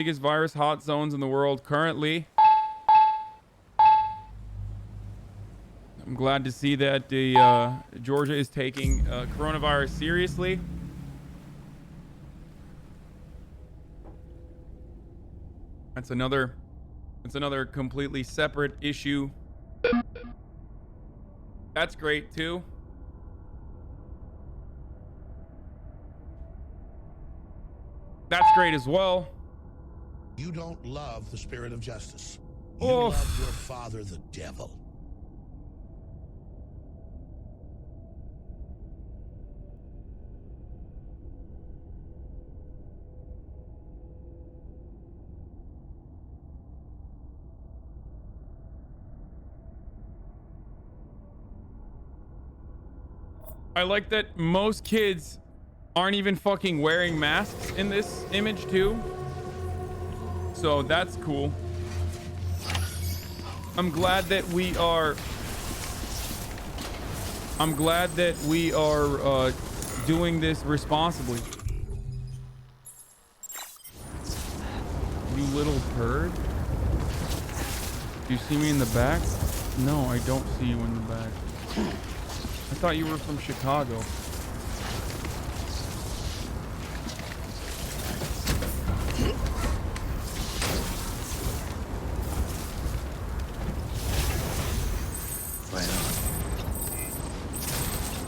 Biggest virus hot zones in the world currently. I'm glad to see that the Georgia is taking coronavirus seriously. That's another completely separate issue. That's great too. That's great as well. You don't love the spirit of justice. You Oh. love your father, the devil. I like that most kids aren't even fucking wearing masks in this image too. So that's cool. I'm glad that we are doing this responsibly. You little turd. Do you see me in the back? No, I don't see you in the back. I thought you were from Chicago.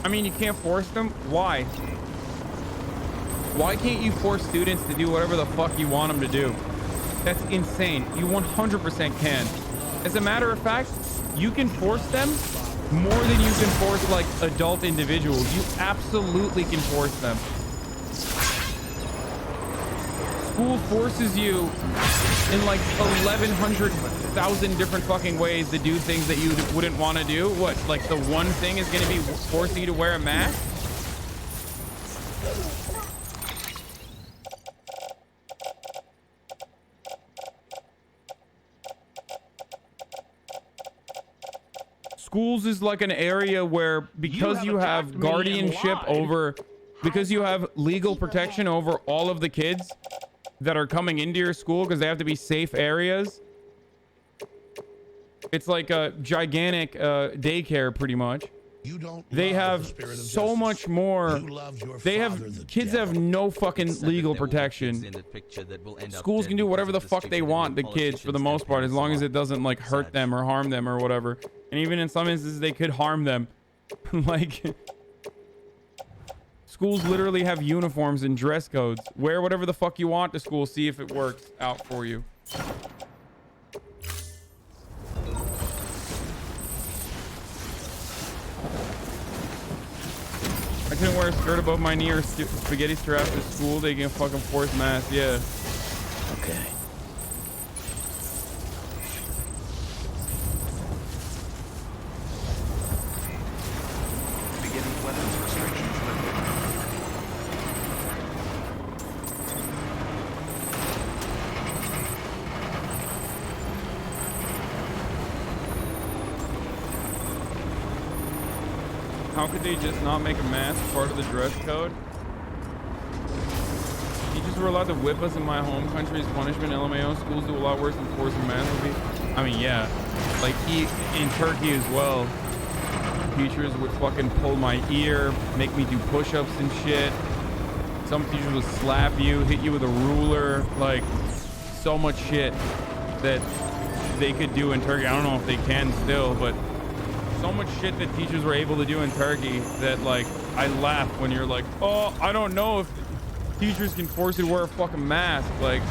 I mean, you can't force them. Why? Why can't you force students to do whatever the fuck you want them to do? That's insane. You 100% can. As a matter of fact, you can force them more than you can force like adult individuals. You absolutely can force them. School forces you in like 1,100,000 different fucking ways to do things that you wouldn't want to do. What, like the one thing is going to be forcing you to wear a mask? Schools is like an area where, because you have guardianship over, because you have legal protection over all of the kids that are coming into your school, because they have to be safe areas. It's like a gigantic daycare, pretty much. They have so much more. They have kids have no fucking legal protection. Schools can do whatever the fuck they want, the kids, for the most part, as long as it doesn't like hurt them or harm them or whatever. And even in some instances, they could harm them. Like, schools literally have uniforms and dress codes. Wear whatever the fuck you want to school. See if it works out for you. I couldn't wear a skirt above my knee or spaghetti strap to school. They can fucking force mask. Yeah. Okay. Beginning weapons restrictions lifted. How could they just not make a mask part of the dress code? Teachers were allowed to whip us in my home country as punishment. LMAO schools do a lot worse than forcing masks would be. I mean, yeah. Like, in Turkey as well, teachers would fucking pull my ear, make me do push-ups and shit. Some teachers would slap you, hit you with a ruler. Like, so much shit that they could do in Turkey. I don't know if they can still, but so much shit that teachers were able to do in Turkey that, like, I laugh when you're like, oh, I don't know if teachers can force you to wear a fucking mask. Like,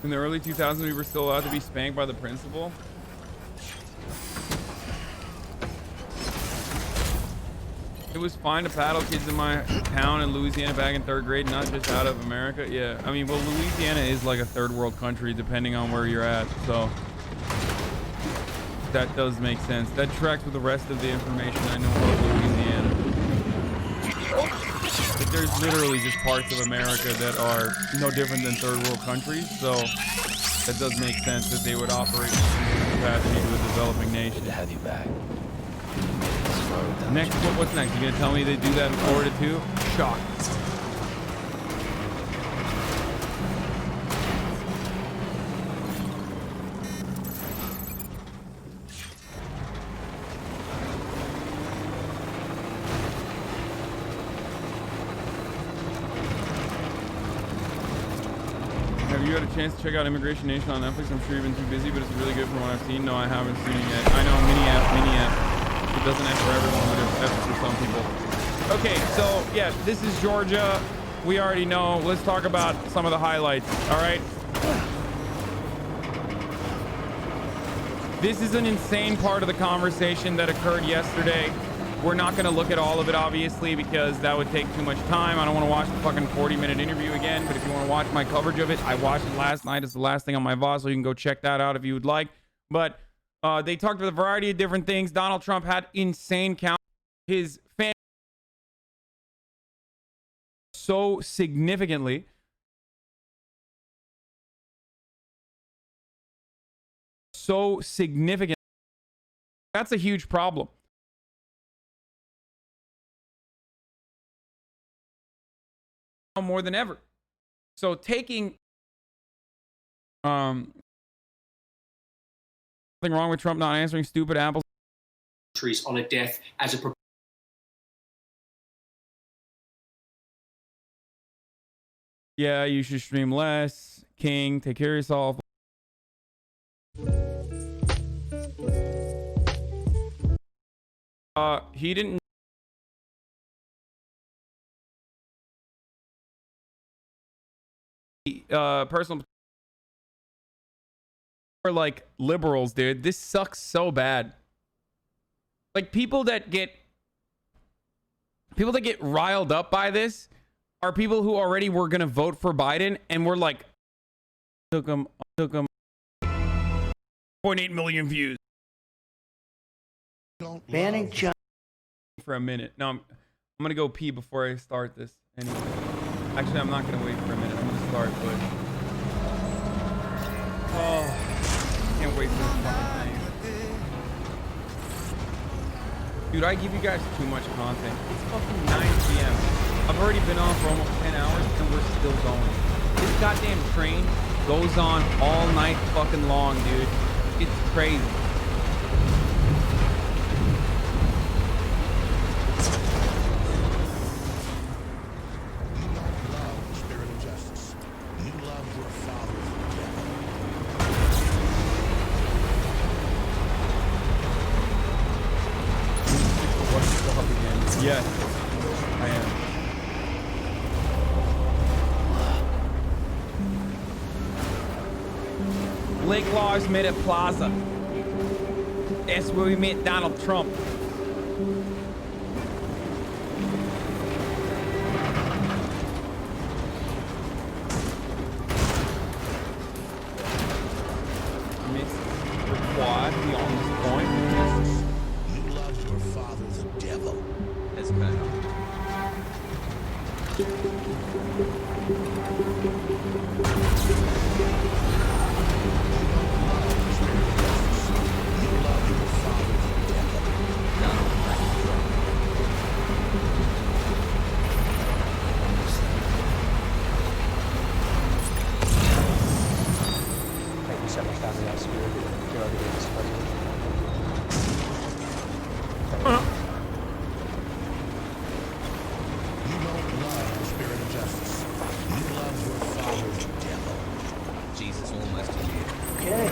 in the early 2000s, we were still allowed to be spanked by the principal. It was fine to paddle kids in my town in Louisiana back in 3rd grade, not just out of America. Yeah, I mean, well, Louisiana is like a third world country, depending on where you're at. So That does make sense. That tracks with the rest of the information I know about Louisiana. Like, there's literally just parts of America that are no different than third world countries, so that does make sense that they would operate in similar capacity to a developing nation. Good to have you back. Next, what's next? You gonna tell me they do that in Florida too? Shock. Have you had a chance to check out Immigration Nation on Netflix? I'm sure you've been too busy, but it's really good from what I've seen. No, I haven't seen it yet. I know, mini F. It doesn't end for everyone, but it ends for some people. Okay, so yeah, this is Georgia. We already know. Let's talk about some of the highlights. All right. This is an insane part of the conversation that occurred yesterday. We're not going to look at all of it, obviously, because that would take too much time. I don't want to watch the fucking 40-minute interview again, but if you want to watch my coverage of it, I watched it last night. It's the last thing on my VOD, so you can go check that out if you would like. But they talked about a variety of different things. Donald Trump had insane count. His fan so significantly. That's a huge problem. More than ever. So taking nothing wrong with Trump not answering stupid Apple on a death as a yeah, you should stream less. King, take care of yourself. He didn't personal for like liberals, dude. This sucks so bad. Like people that get riled up by this are people who already were gonna vote for Biden and were like took him 0.8 million views. Banning China For a minute. No, I'm gonna go pee before I start this. Anyway. Actually, I'm not gonna wait for a minute. I'm gonna start, but oh, can't wait for this fucking thing. Dude, I give you guys too much content. It's fucking 9 p.m. I've already been on for almost 10 hours and we're still going. This goddamn train goes on all night fucking long, dude. It's crazy. Yes, I am. Lake Lodge met at Plaza. That's where we met Donald Trump. Mr. Required beyond this point. You love your father, the devil. That's kind of Thank you so much for having us. You're over here, Mr. President. You don't love the spirit of justice. You love your father, the devil. Jesus almost here. Okay.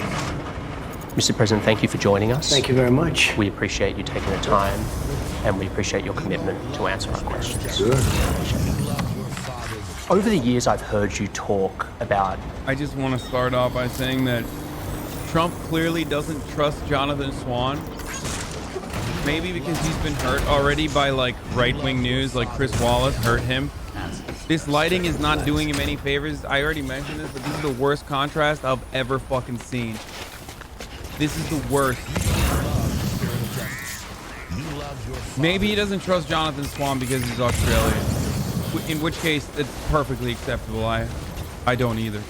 Mr. President, thank you for joining us. Thank you very much. We appreciate you taking the time, and we appreciate your commitment to answer our questions. Sure. You love your father, the Over the years, I've heard you talk about I just want to start off by saying that Trump clearly doesn't trust Jonathan Swan. Maybe because he's been hurt already by like right-wing news, like Chris Wallace hurt him. This lighting is not doing him any favors. I already mentioned this, but this is the worst contrast I've ever fucking seen. This is the worst. Maybe he doesn't trust Jonathan Swan because he's Australian. In which case, it's perfectly acceptable. I don't either.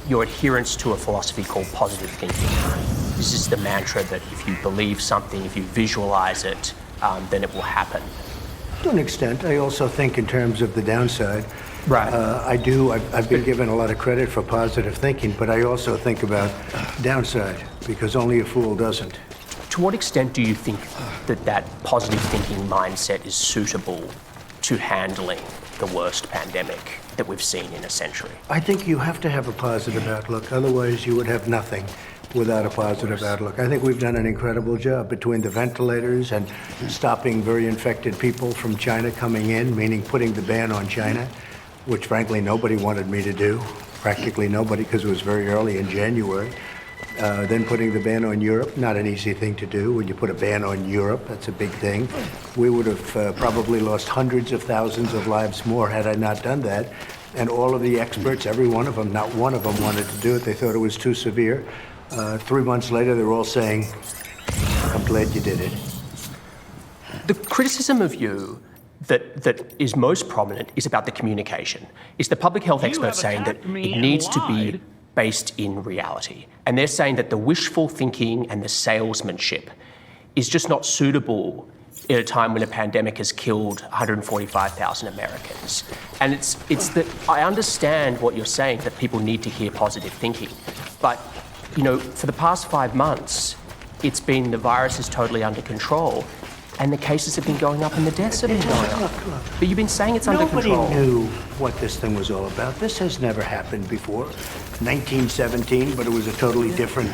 Your adherence to a philosophy called positive thinking. This is the mantra that if you believe something, if you visualize it, then it will happen. To an extent, I also think in terms of the downside. Right. I've been given a lot of credit for positive thinking, but I also think about downside, because only a fool doesn't. To what extent do you think that positive thinking mindset is suitable to handling the worst pandemic that we've seen in a century? I think you have to have a positive outlook, otherwise you would have nothing without a positive outlook. I think we've done an incredible job between the ventilators and stopping very infected people from China coming in, meaning putting the ban on China, which frankly nobody wanted me to do, practically nobody, because it was very early in January. Then putting the ban on Europe, not an easy thing to do. When you put a ban on Europe, that's a big thing. We would have probably lost hundreds of thousands of lives more had I not done that. And all of the experts, every one of them, not one of them wanted to do it. They thought it was too severe. 3 months later, they're all saying, I'm glad you did it. The criticism of you that is most prominent is about the communication. Is the public health experts saying that it needs to be based in reality. And they're saying that the wishful thinking and the salesmanship is just not suitable at a time when a pandemic has killed 145,000 Americans. And it's that I understand what you're saying, that people need to hear positive thinking. But, you know, for the past 5 months, it's been the virus is totally under control. And the cases have been going up and the deaths have been going up. Look. But you've been saying it's under control. Nobody knew what this thing was all about. This has never happened before. 1917, but it was a totally different,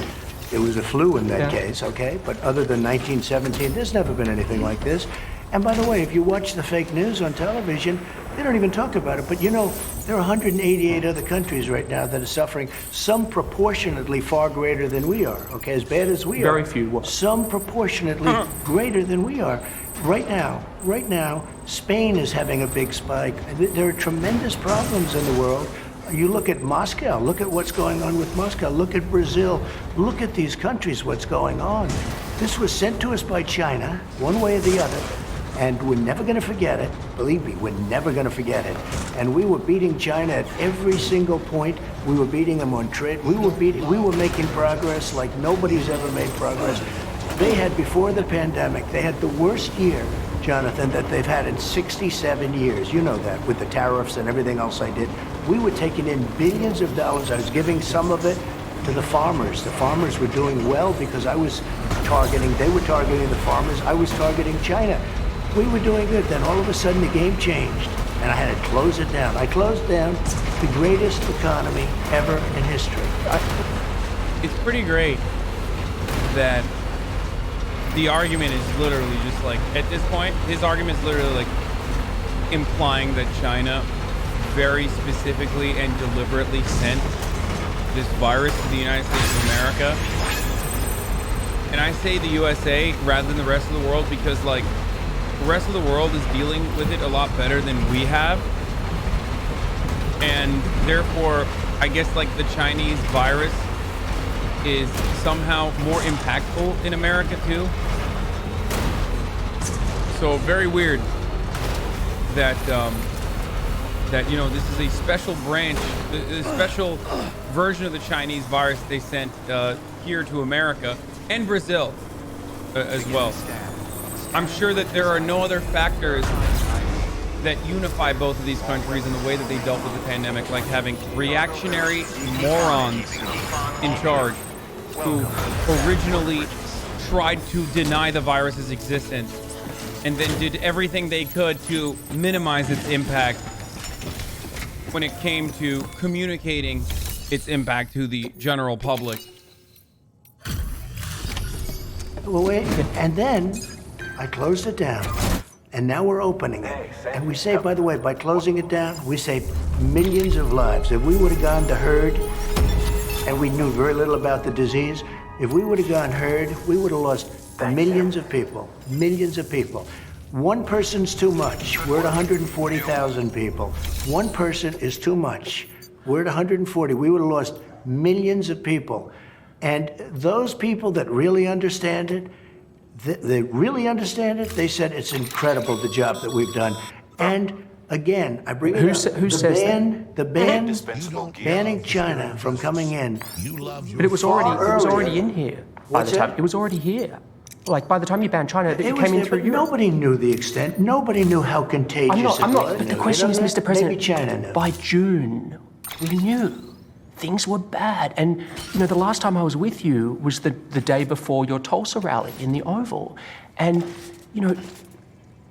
it was a flu in that case, okay? But other than 1917, there's never been anything like this. And by the way, if you watch the fake news on television, they don't even talk about it. But you know, there are 188 other countries right now that are suffering, some proportionately far greater than we are, okay? As bad as we are. Very few. Some proportionately greater than we are. Right now, Spain is having a big spike. There are tremendous problems in the world. You look at Moscow, look at what's going on with Moscow, look at Brazil, look at these countries, what's going on. This was sent to us by China, one way or the other, and we're never gonna forget it. Believe me, we're never gonna forget it. And we were beating China at every single point. We were beating them on trade. We were making progress like nobody's ever made progress. They had, before the pandemic, they had the worst year, Jonathan, that they've had in 67 years. You know that, with the tariffs and everything else I did. We were taking in billions of dollars. I was giving some of it to the farmers. The farmers were doing well because they were targeting the farmers. I was targeting China. We were doing good. Then all of a sudden the game changed and I had to close it down. I closed down the greatest economy ever in history. It's pretty great that the argument is literally just like, at this point, his argument is literally like implying that China very specifically and deliberately sent this virus to the United States of America. And I say the USA rather than the rest of the world because, like, the rest of the world is dealing with it a lot better than we have. And therefore, I guess, like, the Chinese virus is somehow more impactful in America too. So very weird that that, you know, this is a special branch, a special version of the Chinese virus they sent here to America and Brazil as well. I'm sure that there are no other factors that unify both of these countries in the way that they dealt with the pandemic, like having reactionary morons in charge who originally tried to deny the virus's existence and then did everything they could to minimize its impact when it came to communicating its impact to the general public. Well, wait, and then I closed it down, and now we're opening it. And we say, by the way, by closing it down, we save millions of lives. If we would have gone to herd, and we knew very little about the disease, if we would have gone herd, we would have lost millions of people, millions of people. One person's too much. We're at 140,000 people. One person is too much. We're at 140. We would have lost millions of people. And those people that really understand it, They really understand it. They said it's incredible the job that we've done. And again, I bring it Who up. says The ban Indispensable banning China from coming in. You love your But it was already in here by What's the time. that? It was already here. Like by the time you banned China, it It was came in there, through but Europe. nobody knew the extent. Nobody knew how contagious I'm not. it was. But the question is, Mr. President, Maybe China knew. by June, we knew things were bad. And the last time I was with you was the day before your Tulsa rally in the Oval, and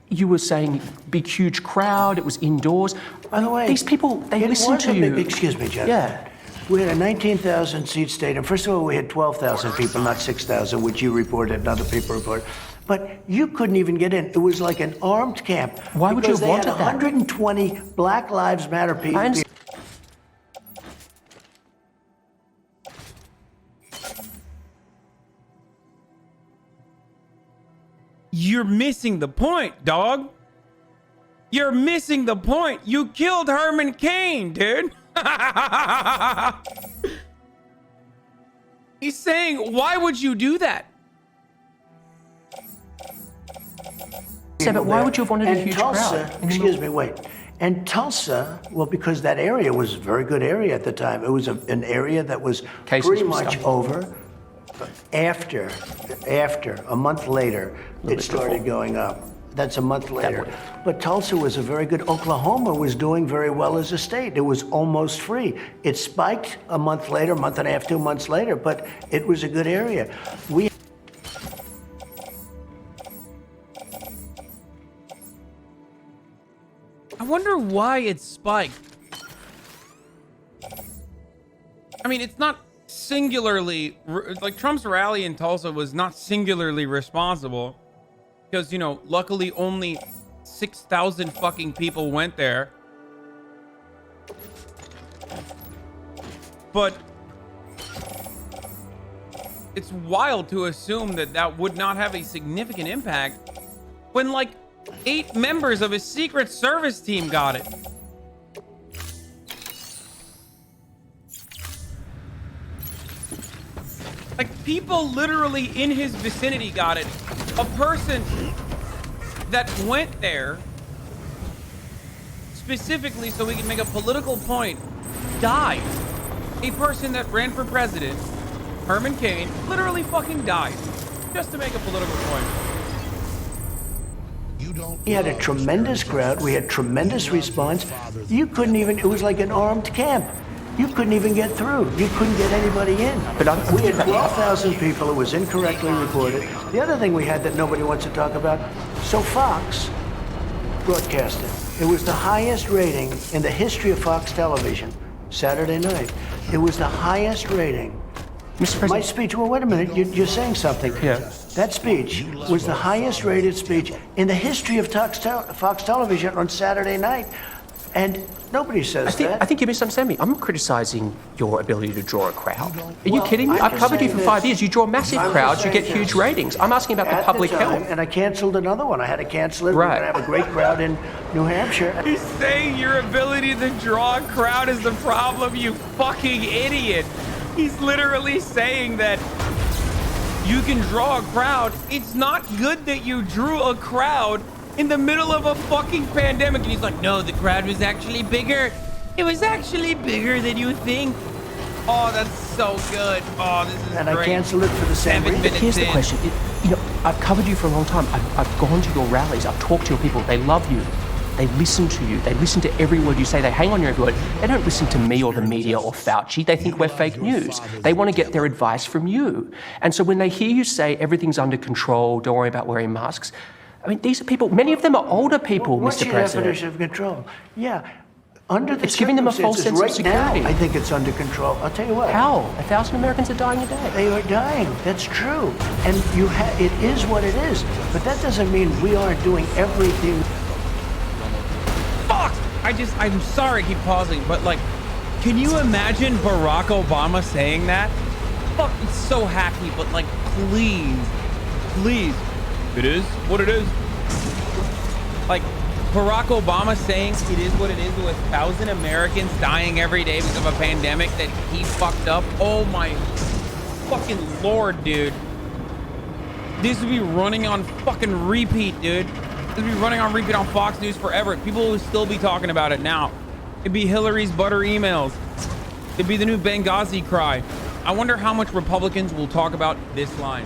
you were saying big, huge crowd. It was indoors. By the way, these people, they it listen was to a you. big, excuse me, Jeff. Yeah. We had a 19,000 seat stadium. First of all, we had 12,000 people, not 6,000, which you reported and other people reported. But you couldn't even get in. It was like an armed camp. Why would you have wanted Because that? they had 120 Black Lives Matter people. I understand. You're missing the point, dog. You're missing the point. You killed Herman Cain, dude. He's saying, why would you do that? Yeah, but why would you have wanted a And huge Tulsa, crowd? excuse me, wait. And Tulsa, well, because that area was a very good area at the time. It was an area that was Cases pretty were much stopped. over. After, a month later, it started going up. That's a month later. would. But Tulsa was a very good. Oklahoma was doing very well as a state. It was almost free. It spiked a month later, month and a half, 2 months later, but it was a good area. I wonder why it spiked. I mean, it's not singularly, like Trump's rally in Tulsa was not singularly responsible because, luckily only 6,000 fucking people went there. But it's wild to assume that that would not have a significant impact when like 8 members of his Secret Service team got it. Like people literally in his vicinity got it. A person that went there specifically so he could make a political point died. A person that ran for president, Herman Cain, literally fucking died just to make a political point. We had a tremendous crowd. We had tremendous response. You couldn't even, it was like an armed camp. You couldn't even get through. You couldn't get anybody in. We had 12,000 people. It was incorrectly reported. The other thing we had that nobody wants to talk about, so Fox broadcast it. It was the highest rating in the history of Fox television, Saturday night. It was the highest rating. Mr. President. My speech, well, wait a minute, you're saying something. Yeah. That speech was the highest rated speech in the history of Fox television on Saturday night. And nobody says that. I think you misunderstand me. I'm not criticizing your ability to draw a crowd. Are you Well, kidding me? I'm I've just covered you saying for 5 this. years. You draw massive I'm just crowds, you saying get huge this. ratings. I'm asking about the At public time, health. and I canceled another one. I had to cancel it. Right. We're going to have a great crowd in New Hampshire. He's saying your ability to draw a crowd is the problem, you fucking idiot. He's literally saying that you can draw a crowd. It's not good that you drew a crowd in the middle of a fucking pandemic. And he's like, no, the crowd was actually bigger. It was actually bigger than you think. Oh, that's so good. Oh, this is And great. I canceled it for the same 7 reason. minutes Here's the in. question. I've covered you for a long time. I've gone to your rallies. I've talked to your people. They love you. They listen to you. They listen to every word you say. They hang on your every word. They don't listen to me or the media or Fauci. They think we're fake news. They want to get their advice from you. And so when they hear you say everything's under control, don't worry about wearing masks, I mean, these are people, many of them are older people, What's Mr. your President. definition of control? Yeah. Under the It's giving them a false sense of right security. now, I think it's under control. I'll tell you what. How? 1,000 Americans are dying a day. They are dying. That's true. And it is what it is. But that doesn't mean we aren't doing everything. Fuck! I'm sorry I keep pausing, but like, can you imagine Barack Obama saying that? Fuck, it's so hacky, but like, please. It is what it is. Like, Barack Obama saying it is what it is with 1,000 Americans dying every day because of a pandemic that he fucked up. Oh my fucking Lord, dude. This would be running on fucking repeat, dude. This would be running on repeat on Fox News forever. People would still be talking about it now. It'd be Hillary's butter emails. It'd be the new Benghazi cry. I wonder how much Republicans will talk about this line.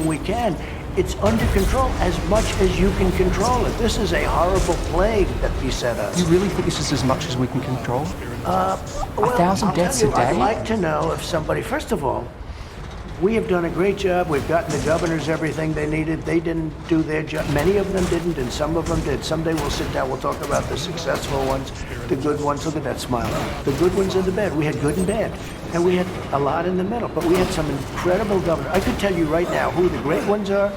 We can. It's under control as much as you can control it. This is a horrible plague that beset us. You really think this is as much as we can control? Well, 1,000 I'll deaths tell a you, I'd day? like to know if somebody, first of all, we have done a great job. We've gotten the governors everything they needed. They didn't do their job. Many of them didn't, and some of them did. Someday we'll sit down, we'll talk about the successful ones, the good ones. Look at that smile. The good ones and the bad. We had good and bad. And we had a lot in the middle. But we had some incredible governors. I could tell you right now who the great ones are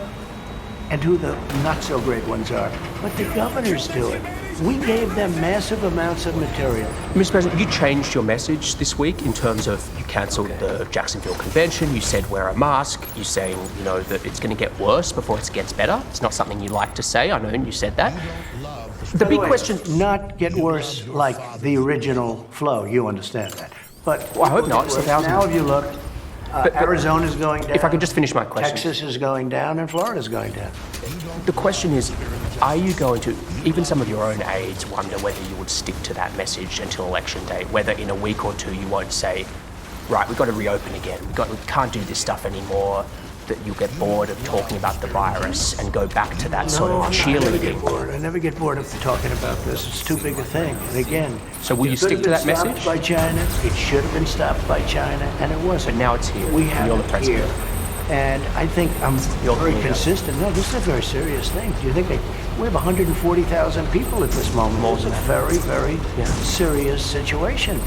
and who the not so great ones are. But the governors do it. We gave them massive amounts of material. Mr. President, you changed your message this week in terms of you cancelled the Jacksonville convention. You said wear a mask. You're saying, you know, that it's going to get worse before it gets better. It's not something you like to say. I know you said that. The big question... Not get worse like the original flow. You understand that. But Well, I hope not. It's 1,000. now if you look, Arizona's going down. If I could just finish my question. Texas is going down and Florida's going down. The question is, are you going to, even some of your own aides wonder whether you would stick to that message until election day, whether in a week or two you won't say, right, we've got to reopen again, we can't do this stuff anymore, that you'll get bored of talking about the virus and go back to that sort of cheerleading. I never get bored of talking about this. It's too big a thing. And again, So will you it could stick to have that been message? stopped by China. It should have been stopped by China, and it wasn't. But now it's here, We and have you're the it president. here. And I think I'm You're very the leader. consistent. No, this is a very serious thing. Do you think we have 140,000 people at this moment? It's a very, very serious situation.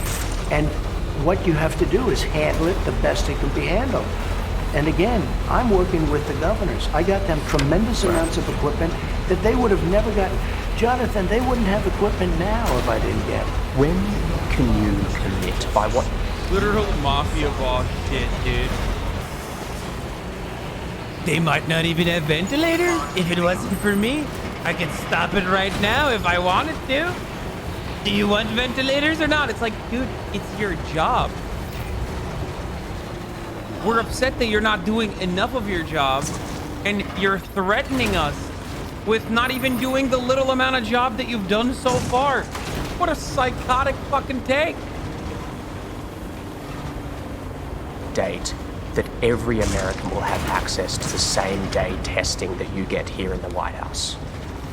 And what you have to do is handle it the best it can be handled. And again, I'm working with the governors. I got them tremendous amounts of equipment that they would have never gotten. Jonathan, they wouldn't have equipment now if I didn't get it. When can you commit? By what? Literal mafia boss shit, dude. They might not even have ventilators. If it wasn't for me, I could stop it right now if I wanted to. Do you want ventilators or not? It's like, dude, it's your job. We're upset that you're not doing enough of your job, and you're threatening us with not even doing the little amount of job that you've done so far. What a psychotic fucking take. Date that every American will have access to the same day testing that you get here in the White House.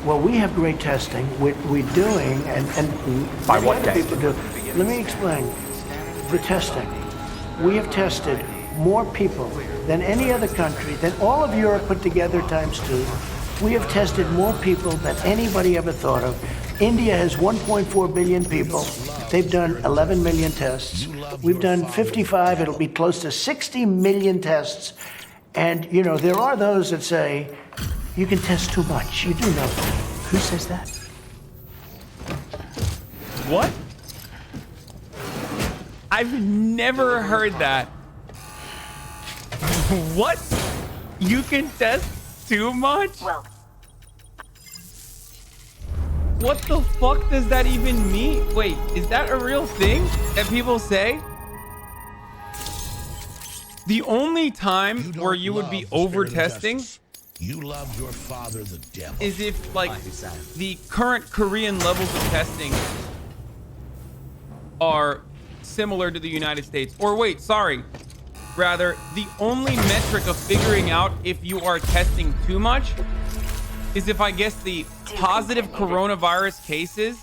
Well, we have great testing. We're doing, and By many what other date? people do. Let me explain. The testing. We have tested more people than any other country, than all of Europe put together times two. We have tested more people than anybody ever thought of. India has 1.4 billion people. They've done 11 million tests. We've done 55. It'll be close to 60 million tests. And, you know, there are those that say, you can test too much. You do know that. Who says that? What? I've never heard that. What? You can test too much? Well, What the fuck does that even mean? Wait, is that a real thing that people say? The only time You don't where you would be love the spirit over of testing justice. You love your father, the devil. is if, like, the current Korean levels of testing are similar to the United States. Or wait, sorry. Rather, the only metric of figuring out if you are testing too much is if I guess the positive coronavirus cases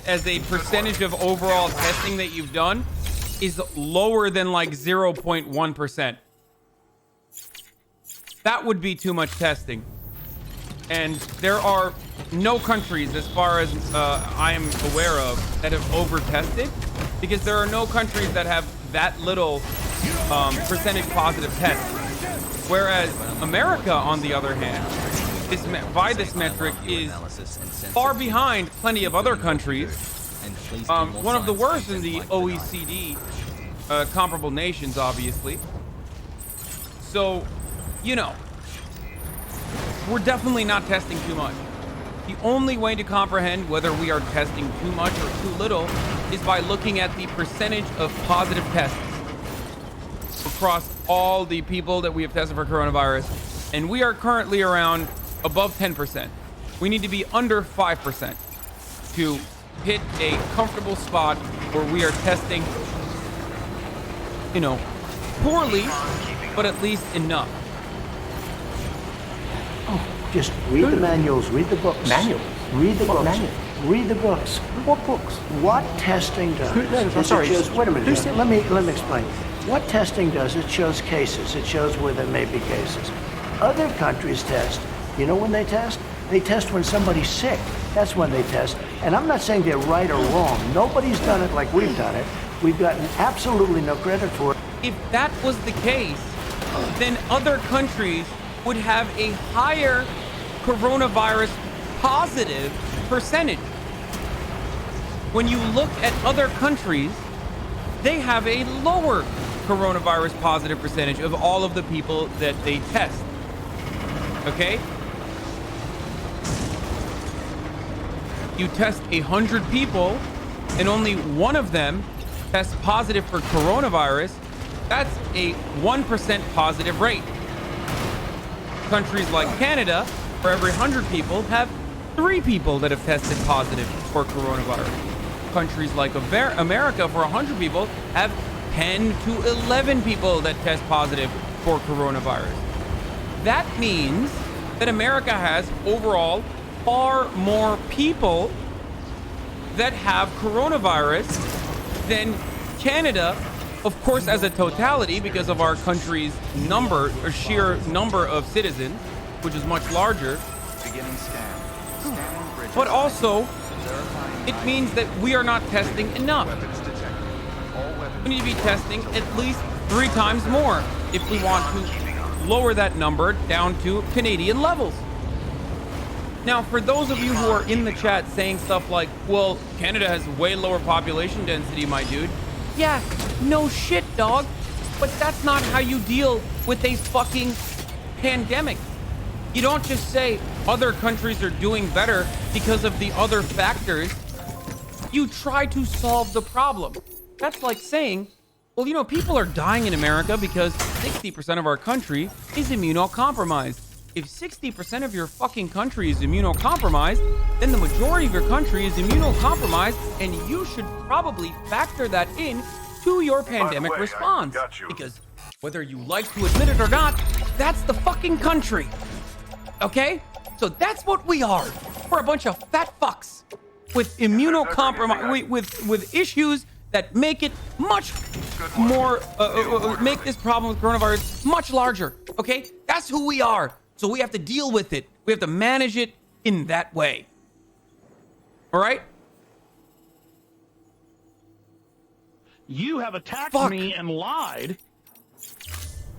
as a percentage of overall testing that you've done is lower than like 0.1%. That would be too much testing. And there are no countries, as far as I am aware of, that have over-tested, because there are no countries that have that little percentage positive tests. Whereas America, on the other hand, by this metric, is far behind plenty of other countries. One of the worst in the OECD comparable nations, obviously. So, you know, we're definitely not testing too much. The only way to comprehend whether we are testing too much or too little is by looking at the percentage of positive tests across all the people that we have tested for coronavirus, and we are currently around above 10%. We need to be under 5% to hit a comfortable spot where we are testing, you know, poorly, but at least enough. Just read the manuals, read the books. Manual? Read the What books. manual? Read the books. What books? What testing does? I'm is sorry. It shows, wait a minute. Who said- Let me explain. What testing does? It shows cases. It shows where there may be cases. Other countries test. You know when they test? They test when somebody's sick. That's when they test. And I'm not saying they're right or wrong. Nobody's done it like we've done it. We've gotten absolutely no credit for it. If that was the case, then other countries would have a higher coronavirus positive percentage. When you look at other countries, they have a lower coronavirus positive percentage of all of the people that they test. Okay? You test 100 people and only one of them tests positive for coronavirus, that's a 1% positive rate. Countries like Canada, for every 100 people, have 3 people that have tested positive for coronavirus. Countries like America, for 100 people, have 10 to 11 people that test positive for coronavirus. That means that America has overall far more people that have coronavirus than Canada, of course, as a totality, because of our country's number, or sheer number of citizens, which is much larger. Beginning scan. Scanning bridges. But also, Verifying it means that we are not testing enough. weapons detected. All weapons. We need to be testing at least 3 times more if we want to lower that number down to Canadian levels. Now, for those of you who are in the chat saying stuff like, well, Canada has way lower population density, my dude. Yeah, no shit, dog. But that's not how you deal with a fucking pandemic. You don't just say other countries are doing better because of the other factors. You try to solve the problem. That's like saying, well, you know, people are dying in America because 60% of our country is immunocompromised. If 60% of your fucking country is immunocompromised, then the majority of your country is immunocompromised, and you should probably factor that in to your pandemic response. Because whether you like to admit it or not, that's the fucking country. Okay? So that's what we are. We're a bunch of fat fucks with immunocompromise, with issues that make it much more, make this problem with coronavirus much larger. Okay? That's who we are. So we have to deal with it. We have to manage it in that way. All right? You have attacked Fuck. me and lied.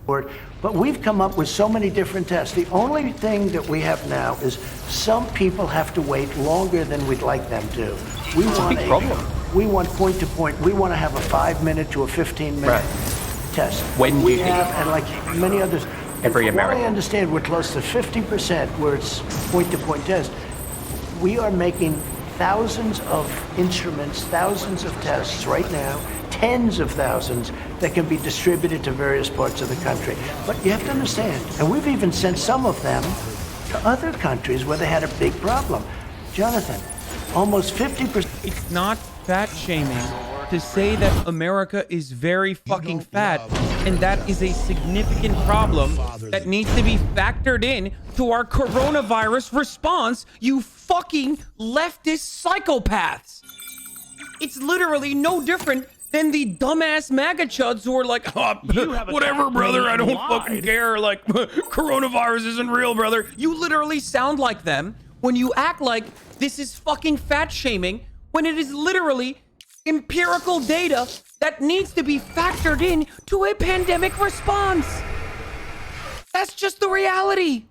But we've come up with so many different tests. The only thing that we have now is some people have to wait longer than we'd like them to. We want big problem. We want point to point. We want to have a 5-minute to a 15-minute test. When do we you think? have, and like many others. Every From what I American. understand, we're close to 50% where it's point-to-point test. We are making thousands of instruments, thousands of tests right now, tens of thousands that can be distributed to various parts of the country. But you have to understand, and we've even sent some of them to other countries where they had a big problem. Jonathan, almost 50%. It's not fat shaming to say that America is very fucking fat, and that is a significant problem that needs to be factored in to our coronavirus response, you fucking leftist psychopaths. It's literally no different than the dumbass MAGA chuds who are like, oh, whatever, brother, I don't fucking care. Like, coronavirus isn't real, brother. You literally sound like them when you act like this is fucking fat shaming when it is literally empirical data that needs to be factored in to a pandemic response. That's just the reality.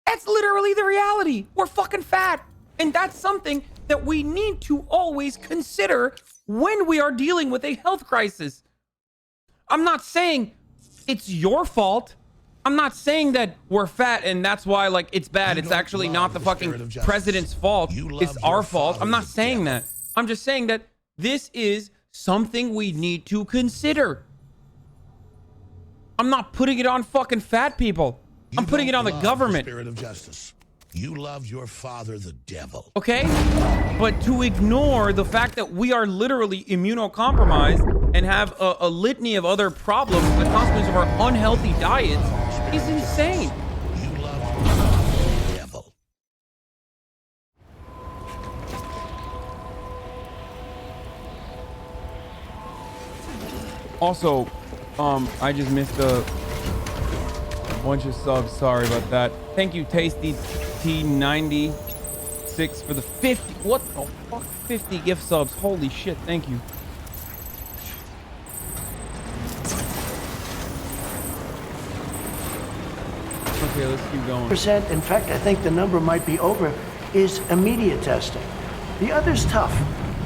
That's literally the reality. We're fucking fat. And that's something that we need to always consider when we are dealing with a health crisis. I'm not saying it's your fault. I'm not saying that we're fat and that's why, like, it's bad. It's actually not the fucking president's fault. It's our fault. I'm not saying that. I'm just saying that this is something we need to consider. I'm not putting it on fucking fat people. I'm putting it on the government. Spirit of justice. You love your father, the devil. Okay? But to ignore the fact that we are literally immunocompromised and have a litany of other problems, the consequence of our unhealthy diets, is insane. You love your father, the devil. Also, I just missed a bunch of subs. Sorry about that. Thank you, Tasty T96 for the 50. What the fuck? 50 gift subs. Holy shit. Thank you. Okay, let's keep going. Percent. In fact, I think the number might be over, is immediate testing. The other's tough.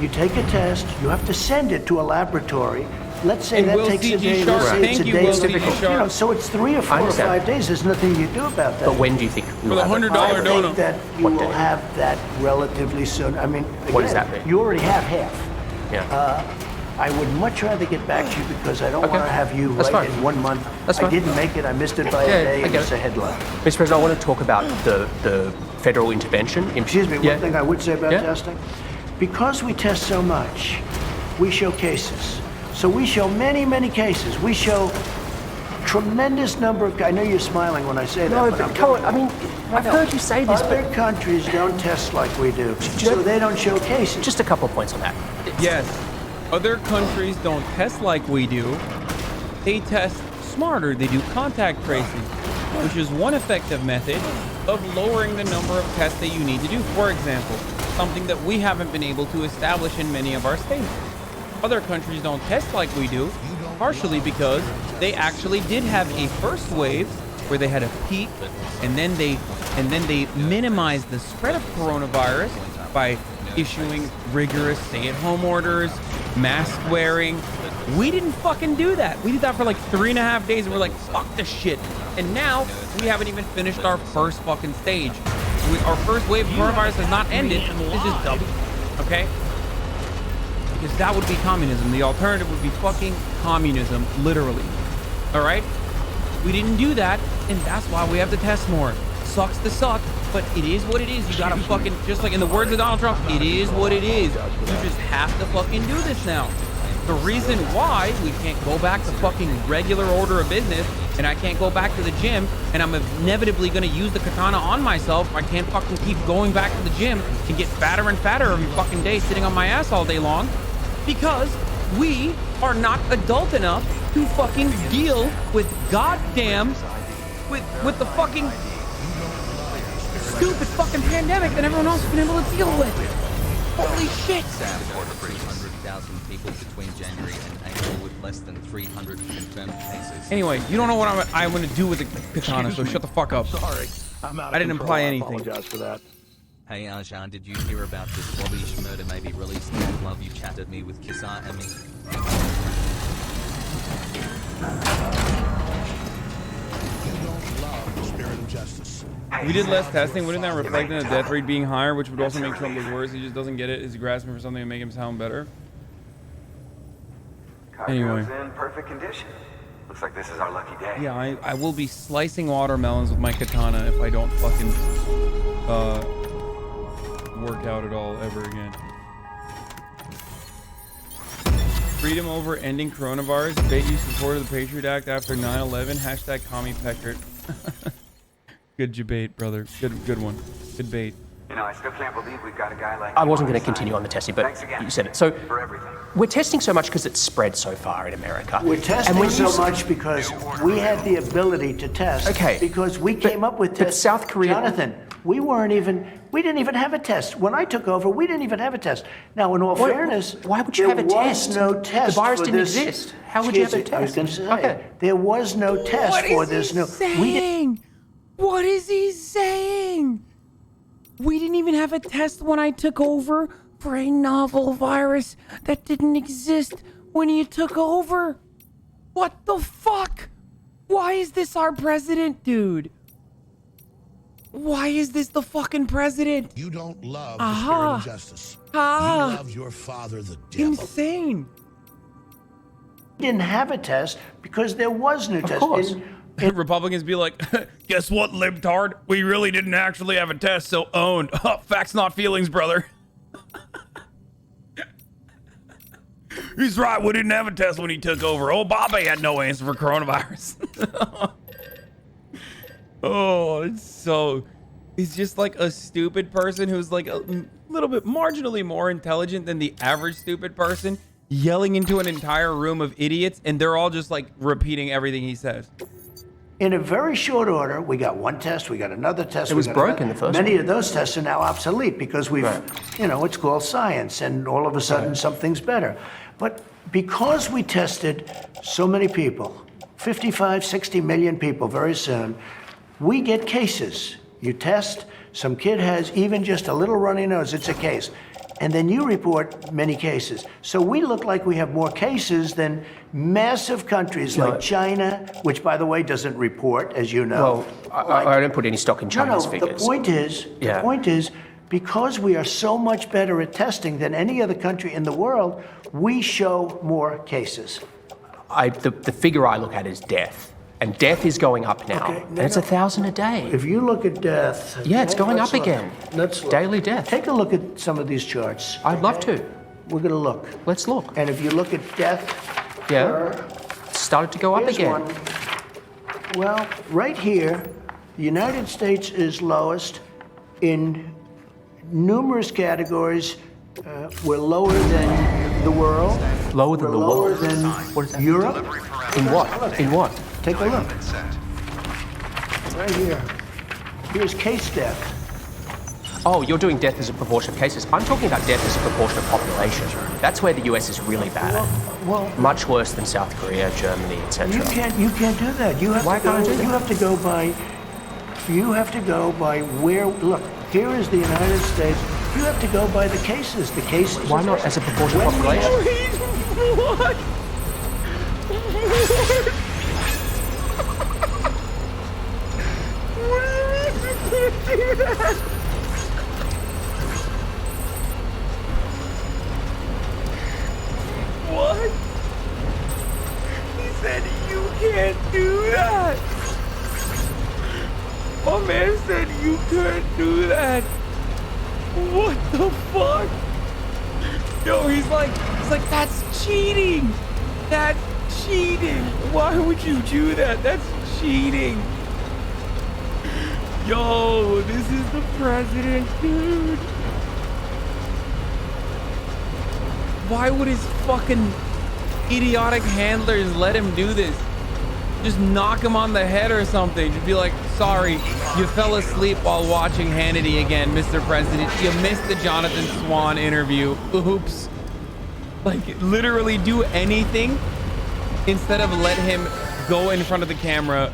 You take a test, you have to send it to a laboratory. Let's say And that Will takes a CG day. Sharp, Let's say it's thank a you, day. Will It's CG difficult. Sharp. You know, so it's 3 or 4 or understand. 5 days. There's nothing you do about that. But when do you think For the $100 I donut. think that you What will day? have that relatively soon. I mean, again, What does that mean? you already have half. Yeah. I would much rather get back to you because I don't Okay. want to have you That's write fine. in 1 month. That's I fine. didn't make it. I missed it by Yeah, a day. I get It's it. a headline. Mr. President, I want to talk about the federal intervention. Excuse me, Yeah. one thing I would say about Yeah. testing. Because we test so much, we show cases. So we show many, many cases. We show tremendous number of... I know you're smiling when I say that, No, but but I'm come on. I mean, I've heard you say this, Other but countries don't test like we do, so they don't show cases. just a couple of points on that. Yes, other countries don't test like we do. They test smarter. They do contact tracing, which is one effective method of lowering the number of tests that you need to do. For example, something that we haven't been able to establish in many of our states. Other countries don't test like we do, partially because they actually did have a first wave where they had a peak, and then they minimized the spread of coronavirus by issuing rigorous stay-at-home orders, mask wearing. We didn't fucking do that. We did that for like 3.5 days, and we're like, fuck this shit. And now we haven't even finished our first fucking stage. Our first wave of coronavirus has not ended. This is double. Okay? Because that would be communism. The alternative would be fucking communism, literally. All right? We didn't do that, and that's why we have to test more. Sucks to suck, but it is what it is. You gotta fucking, just like in the words of Donald Trump, it is what it is. You just have to fucking do this now. The reason why we can't go back to fucking regular order of business, and I can't go back to the gym, and I'm inevitably gonna use the katana on myself. I can't fucking keep going back to the gym and get fatter and fatter every fucking day sitting on my ass all day long. Because we are not adult enough to fucking deal with goddamn with the fucking stupid fucking pandemic that everyone else has been able to deal with. Holy shit! 300,000 people between January and April with less than 300 confirmed cases. Anyway, you don't know what I'm gonna do with the katana, so shut the fuck up. Sorry, I'm out of I didn't control. imply I anything. apologize for that. Hey Arjan, did you hear about this Wobbish murder may be released? I love you chatted me with Kissa and me. You don't love the spirit of justice. We did less testing. Wouldn't that reflect in the death rate being higher, which would also make Trump look worse? He just doesn't get it. He's grasping for something to make him sound better. Anyway. Cargo's in perfect condition. Looks like this is our lucky day. Yeah, I will be slicing watermelons with my katana if I don't fucking work out at all ever again. Freedom over ending coronavirus. Bet you supported the Patriot Act after 9/11. Hashtag commie peckert. Good debate, brother. Good one. Good bait. You know, I still can't believe we've got a guy like I you wasn't on going our to continue side. on the testing, but Thanks again you said it. So for everything. we're testing so much because it's spread so far in America. We're And testing when you so much because we had the ability to test. Okay, Because we but- came up with but tests. South Korea- Jonathan, we didn't even have a test. When I took over, we didn't even have a test. Now, in all Why- fairness, why would you have a there test? was no The test virus for didn't this. exist. How would you have a Excuse me, I was test? going to say, Okay. there was no test What for is this he new. saying? What is he saying? We didn't even have a test when I took over for a novel virus that didn't exist when you took over. What the fuck? Why is this our president, dude? Why is this the fucking president? You don't love the Aha. spirit of justice. Ah. You love your father, the devil. Insane. didn't have a test because there was no test. course. Republicans be like, guess what, libtard? We really didn't actually have a test, so owned. Facts, not feelings, brother. He's right, we didn't have a test when he took over. Obama had no answer for coronavirus. Oh, it's so... He's just like a stupid person who's like a little bit marginally more intelligent than the average stupid person, yelling into an entire room of idiots, and they're all just like repeating everything he says. In a very short order, we got one test, we got another test. It was broken, the first Many one. of those tests are now obsolete because we've, you know, it's called science, and all of a sudden something's better. But because we tested so many people, 55, 60 million people very soon, we get cases. You test, some kid has even just a little runny nose, it's a case. And then you report many cases. So we look like we have more cases than massive countries like China, which, by the way, doesn't report, as you know. Well, I don't put any stock in China's figures. The point is, because we are so much better at testing than any other country in the world, we show more cases. The figure I look at is death. And death is going up now. Okay, and it's 1,000 a day. If you look at death... Yeah, it's going let's up look. again. Let's look. Daily death. Take a look at some of these charts. I'd love to. We're going to look. Let's look. And if you look at death... It's started to go up Here's again. one. Well, right here, the United States is lowest in numerous categories. We're lower than the world. Lower than We're the lower world? than What is that? Europe. In what? In what? Take a look. Right here. Here's case death. Oh, you're doing death as a proportion of cases. I'm talking about death as a proportion of population. That's where the US is really bad. Well, Much worse than South Korea, Germany, etc. you can't do that. You have Why to go, can't I do that? You have to go by where. Look, here is the United States. You have to go by the cases. The cases. Why not as a proportion of When we population? What? What? He said you can't do that. My man said you can't do that. What the fuck? Yo, he's like, that's cheating. That's cheating. Why would you do that? That's cheating. Yo, this is the president, dude. Why would his fucking idiotic handlers let him do this? Just knock him on the head or something. Just be like, sorry, you fell asleep while watching Hannity again, Mr. President. You missed the Jonathan Swan interview. Oops. Like, literally do anything instead of let him go in front of the camera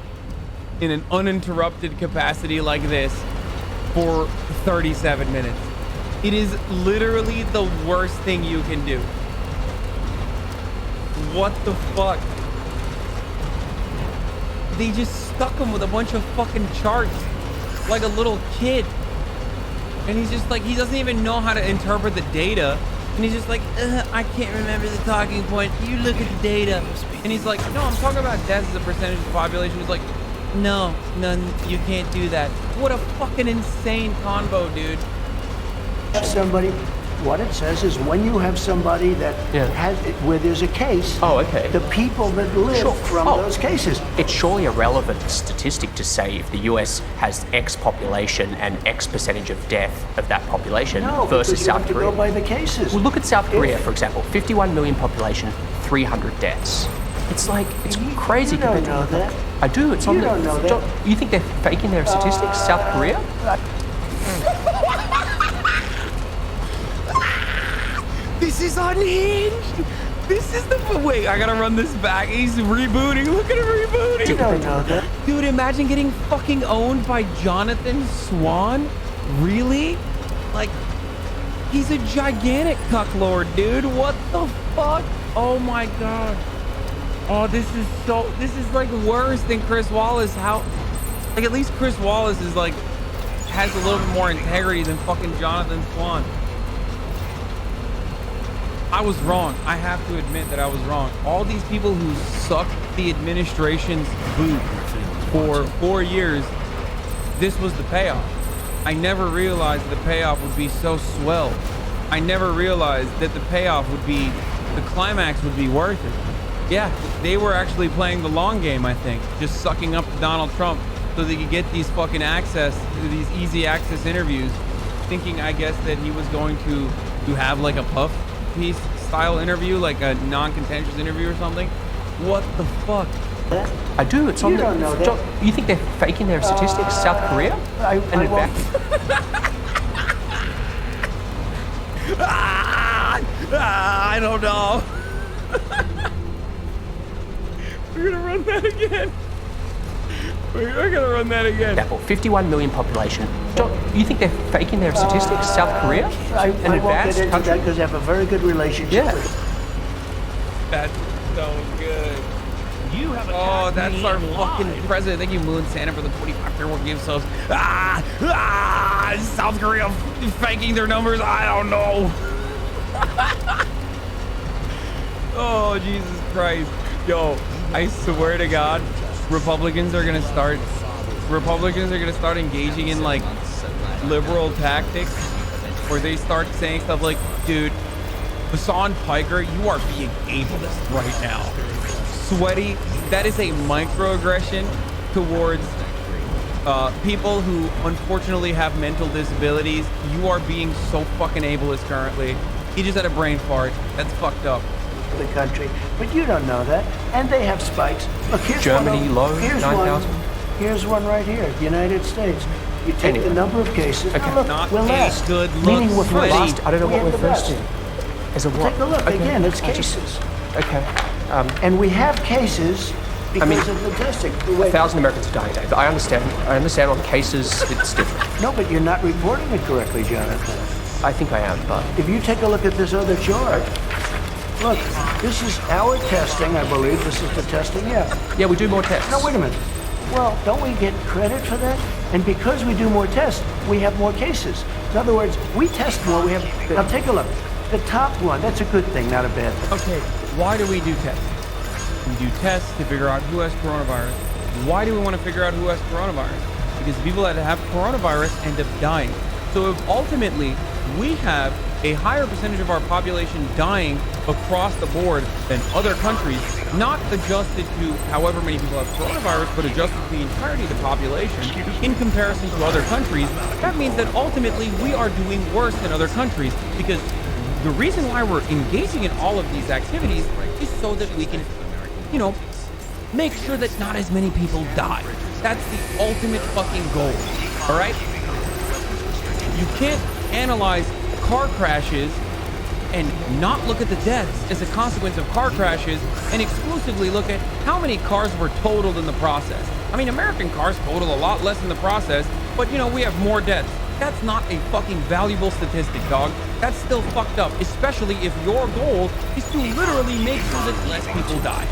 in an uninterrupted capacity like this for 37 minutes. It is literally the worst thing you can do. What the fuck? They just stuck him with a bunch of fucking charts like a little kid. And he's just like, he doesn't even know how to interpret the data. And he's just like, I can't remember the talking point. You look at the data. And he's like, no, I'm talking about deaths as a percentage of the population. He's like, no, you can't do that. What a fucking insane convo, dude. Somebody, what it says is when you have somebody that has, where there's a case, the people that live from those cases. It's surely a relevant statistic to say if the US has X population and X percentage of death of that population versus South Korea. Go by the cases. Well, look at South Korea, for example. 51 million population, 300 deaths. It's like, it's crazy. You don't know that. I do. It's on You the. don't know that. You think they're faking their statistics, South Korea? This is unhinged. This is the wait. I gotta run this back. He's rebooting. Look at him rebooting. You don't know that. Dude, imagine getting fucking owned by Jonathan Swan. Really? Like, he's a gigantic cucklord, dude. What the fuck? Oh my god. Oh, this is like worse than Chris Wallace. How? Like, at least Chris Wallace is like has a little bit more integrity than fucking Jonathan Swan. I was wrong. I have to admit that I was wrong. All these people who sucked the administration's boot for 4 years, this was the payoff. I never realized the payoff would be so swell. I never realized that the payoff would be, the climax would be worth it. Yeah, they were actually playing the long game, I think. Just sucking up to Donald Trump so they could get these fucking access, these easy access interviews, thinking, I guess, that he was going to have like a puff piece style interview, like a non-contentious interview or something. What the fuck? I do. It's on You the. don't know that. John, you think they're faking their statistics? South Korea? I And in won't- fact, I don't know. We're gonna run that again. We're gonna run that again. example, 51 million population. John, you think they're faking their statistics? South Korea? I An won't get advanced into country? that because I have a very good relationship Yeah. with That's so good. You have Oh, attacked that's me our and fucking lied. president. Thank you, Moon Santa, for the 25 firework gift subs. South Korea faking their numbers. I don't know. Oh, Jesus Christ. Yo, I swear to God, Republicans are gonna start engaging in like liberal tactics where they start saying stuff like, dude, Hassan Piker, you are being ableist right now. Sweaty, that is a microaggression towards people who unfortunately have mental disabilities. You are being so fucking ableist currently. He just had a brain fart. That's fucked up. the country, but you don't know that. And they have spikes. Look, here's Germany one. low, Here's 9,000. one. Here's one right here. United States. You take Anyway. the number of cases. Okay. Now look, Not we're a last. good look, Meaning we're Sweaty. first. Last, I don't know We what have we're the first best. in. As a what? Take a look. Okay. Again, it's I just- cases. Okay. And we have cases because mean, of the testing. Wait, 1,000 Americans are dying a day. But I understand. On cases, it's different. no, but you're not reporting it correctly, Jonathan. I think I am, but If you take a look at this other chart, look, this is our testing, I believe. This is the testing, yeah. yeah, we do more tests. No, wait a minute. Well, don't we get credit for that? And because we do more tests, we have more cases. In other words, we test more, we have... Now take a look. The top one, that's a good thing, not a bad thing. Okay, why do we do tests? We do tests to figure out who has coronavirus. Why do we want to figure out who has coronavirus? Because people that have coronavirus end up dying. So if ultimately we have a higher percentage of our population dying across the board than other countries, not adjusted to however many people have coronavirus, but adjusted to the entirety of the population in comparison to other countries, that means that ultimately we are doing worse than other countries, because the reason why we're engaging in all of these activities is so that we can, you know, make sure that not as many people die. That's the ultimate fucking goal, all right? You can't analyze car crashes and not look at the deaths as a consequence of car crashes and exclusively look at how many cars were totaled in the process. I mean, American cars total a lot less in the process, but you know, we have more deaths. That's not a fucking valuable statistic, dog. That's still fucked up, especially if your goal is to literally make sure that less people die.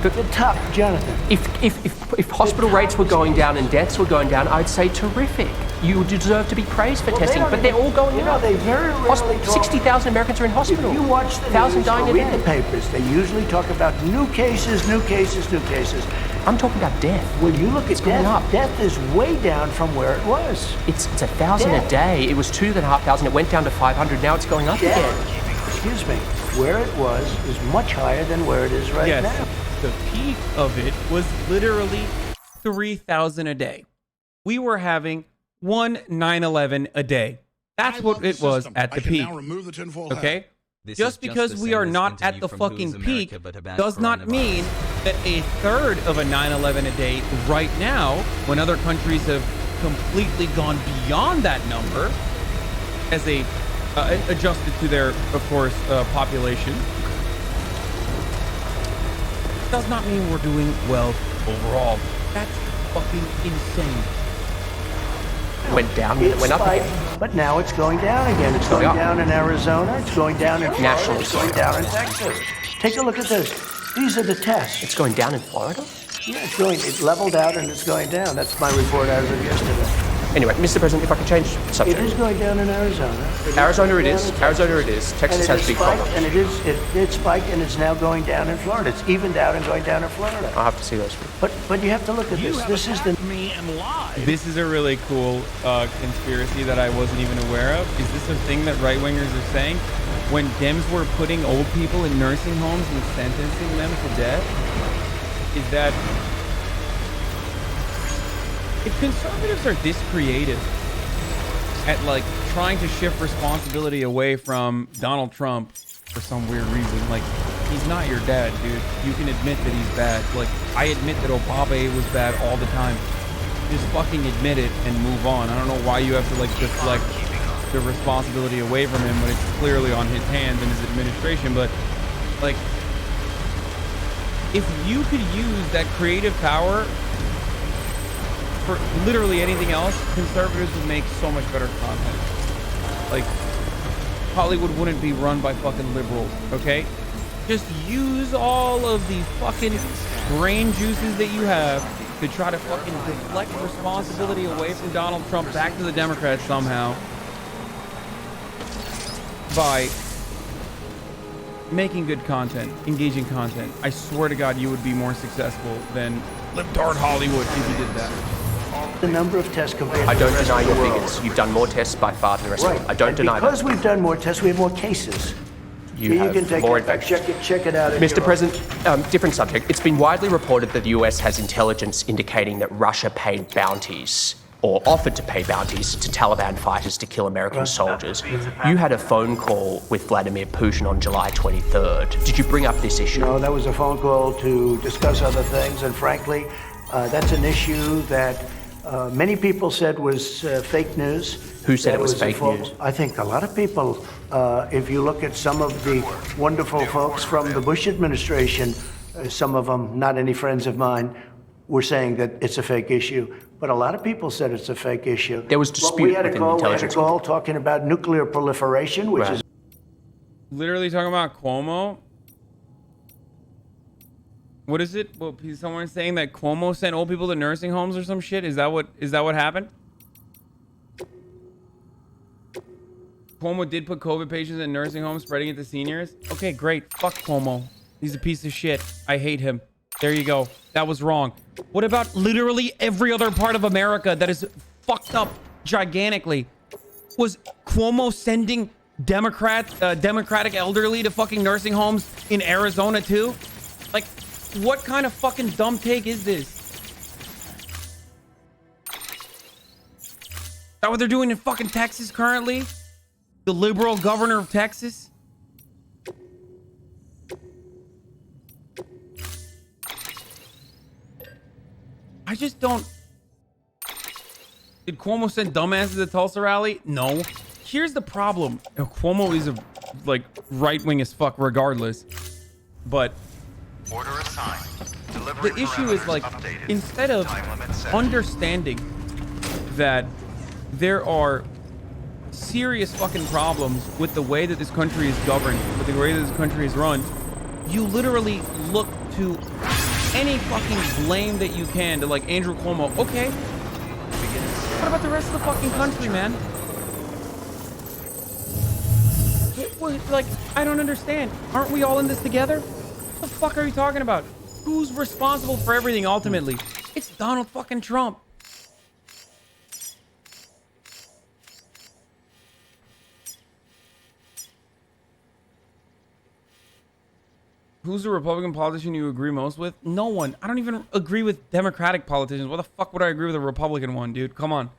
The top, Jonathan. If hospital rates were going down and deaths were going down, I'd say terrific. You deserve to be praised for Well, they testing, don't but they're even- all going you know, up. they very rarely talk- 60,000 Americans are in hospital. If you watch the 1,000 news dying or a read the day. papers, they usually talk about new cases, new cases, new cases. I'm talking about death. When you look It's at going death, up. death is way down from where it was. It's 1,000 a Death. day. It was 2,500. It went down to 500. Now it's going up again. Death, excuse me, where it was is much higher than where it is right Yes, now. the peak of it was literally 3,000 a day. We were having one 9/11 a day. That's what it was at the peak. Okay? This Just is because the we same are as not at interview the from Who fucking is peak America, but about does not coronavirus. mean that a third of a 9/11 a day right now, when other countries have completely gone beyond that number as a adjusted to their, of course, population, does not mean we're doing well overall. That's fucking insane. It went down and it went up spiked, again. but now it's going down again. It's going up. down in Arizona. It's going down in Florida. Nationally. It's going down in Texas. Take a look at this. These are the tests. It's going down in Florida? Yeah, it's leveled out and it's going down. That's my report as of yesterday. Anyway, Mr. President, if I could change It subject. is going down in Arizona. Arizona it is. Arizona it is. Texas has big problems. And it spiked, and it's now going down in Florida. It's evened out and going down in Florida. I'll have to see those. But you have to look at You this. have This is attacked the me and lied. This is a really cool conspiracy that I wasn't even aware of. Is this a thing that right-wingers are saying? When Dems were putting old people in nursing homes and sentencing them to death? Is that... If conservatives are this creative at, like, trying to shift responsibility away from Donald Trump for some weird reason, like, he's not your dad, dude. You can admit that he's bad. Like, I admit that Obama was bad all the time. Just fucking admit it and move on. I don't know why you have to, like, deflect the responsibility away from him when it's clearly on his hands and his administration. But, like, if you could use that creative power for literally anything else, conservatives would make so much better content. Like, Hollywood wouldn't be run by fucking liberals, okay? Just use all of these fucking brain juices that you have to try to fucking deflect responsibility away from Donald Trump back to the Democrats somehow by making good content, engaging content. I swear to God, you would be more successful than libtard Hollywood if you did that. the number of tests compared I to the don't rest deny of the your world. figures. You've done more tests by far than the rest Right. of them. I don't And deny because that. we've done more tests, we have more cases. You have can take more it, advantage. check it out. in Mr. your- President, different subject. It's been widely reported that the US has intelligence indicating that Russia paid bounties or offered to pay bounties to Taliban fighters to kill American soldiers. You had a phone call with Vladimir Putin on July 23rd. Did you bring up this issue? No, that was a phone call to discuss other things, and frankly, that's an issue that many people said was fake news. Who said That it was a fake news? I think a lot of people, if you look at some of the wonderful folks from the Bush administration, some of them, not any friends of mine, were saying that it's a fake issue. But a lot of people said it's a fake issue. There was Well, dispute we had a within the call, intelligence. talking about nuclear proliferation, which Right. is Literally talking about Cuomo. What is it? Well, someone saying that Cuomo sent old people to nursing homes or some shit. Is that what happened? Cuomo did put COVID patients in nursing homes, spreading it to seniors. Okay, great. Fuck Cuomo. He's a piece of shit. I hate him. There you go. That was wrong. What about literally every other part of America that is fucked up gigantically? Was Cuomo sending Democratic elderly to fucking nursing homes in Arizona too? Like, what kind of fucking dumb take is this? Is that what they're doing in fucking Texas currently? The liberal governor of Texas? I just don't... Did Cuomo send dumbasses to the Tulsa rally? No. Here's the problem. Cuomo is a, like, right-wing as fuck regardless. But Order assigned. the issue is, like, instead of understanding that there are serious fucking problems with the way that this country is governed, with the way that this country is run, you literally look to any fucking blame that you can to, like, Andrew Cuomo. Okay. What about the rest of the fucking country, man? Like, I don't understand. Aren't we all in this together? What the fuck are you talking about? Who's responsible for everything ultimately? It's Donald fucking Trump. Who's the Republican politician you agree most with? No one. I don't even agree with Democratic politicians. Why the fuck would I agree with a Republican one, dude? Come on.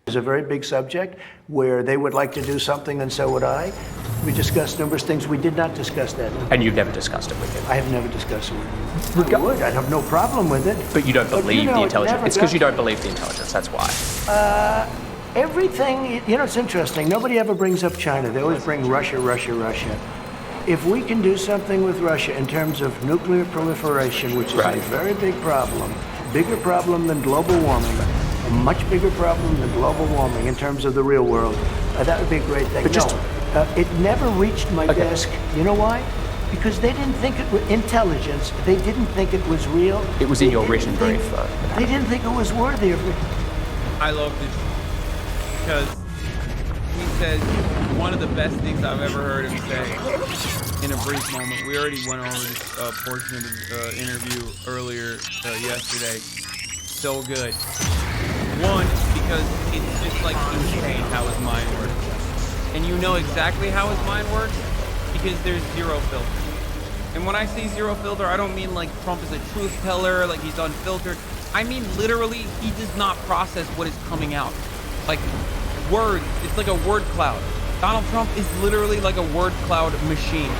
a very big subject where they would like to do something and so would I. We discussed numerous things. We did not discuss that. And you've never discussed it with him? I have never discussed it with him. I would. I'd have no problem with it. But you don't believe the intelligence? It's because you got- don't believe the intelligence, that's why. Everything, you know, it's interesting. Nobody ever brings up China. They always bring Russia, Russia, Russia. If we can do something with Russia in terms of nuclear proliferation, which is Right. a very big problem, bigger problem than global warming, a much bigger problem than global warming in terms of the real world, that would be a great thing. But just- It never reached my Okay. desk. You know why? Because they didn't think it was intelligence. They didn't think it was real. It was in They your didn't written think- brief, though. They didn't think it was worthy of it. I loved it because he says one of the best things I've ever heard him say in a brief moment. We already went over this portion of the interview earlier yesterday. So good. One, because it's just like insane how his mind works. And you know exactly how his mind works because there's zero filter. And when I say zero filter, I don't mean like Trump is a truth teller, like he's unfiltered. I mean literally he does not process what is coming out. Like words, it's like a word cloud. Donald Trump is literally like a word cloud machine,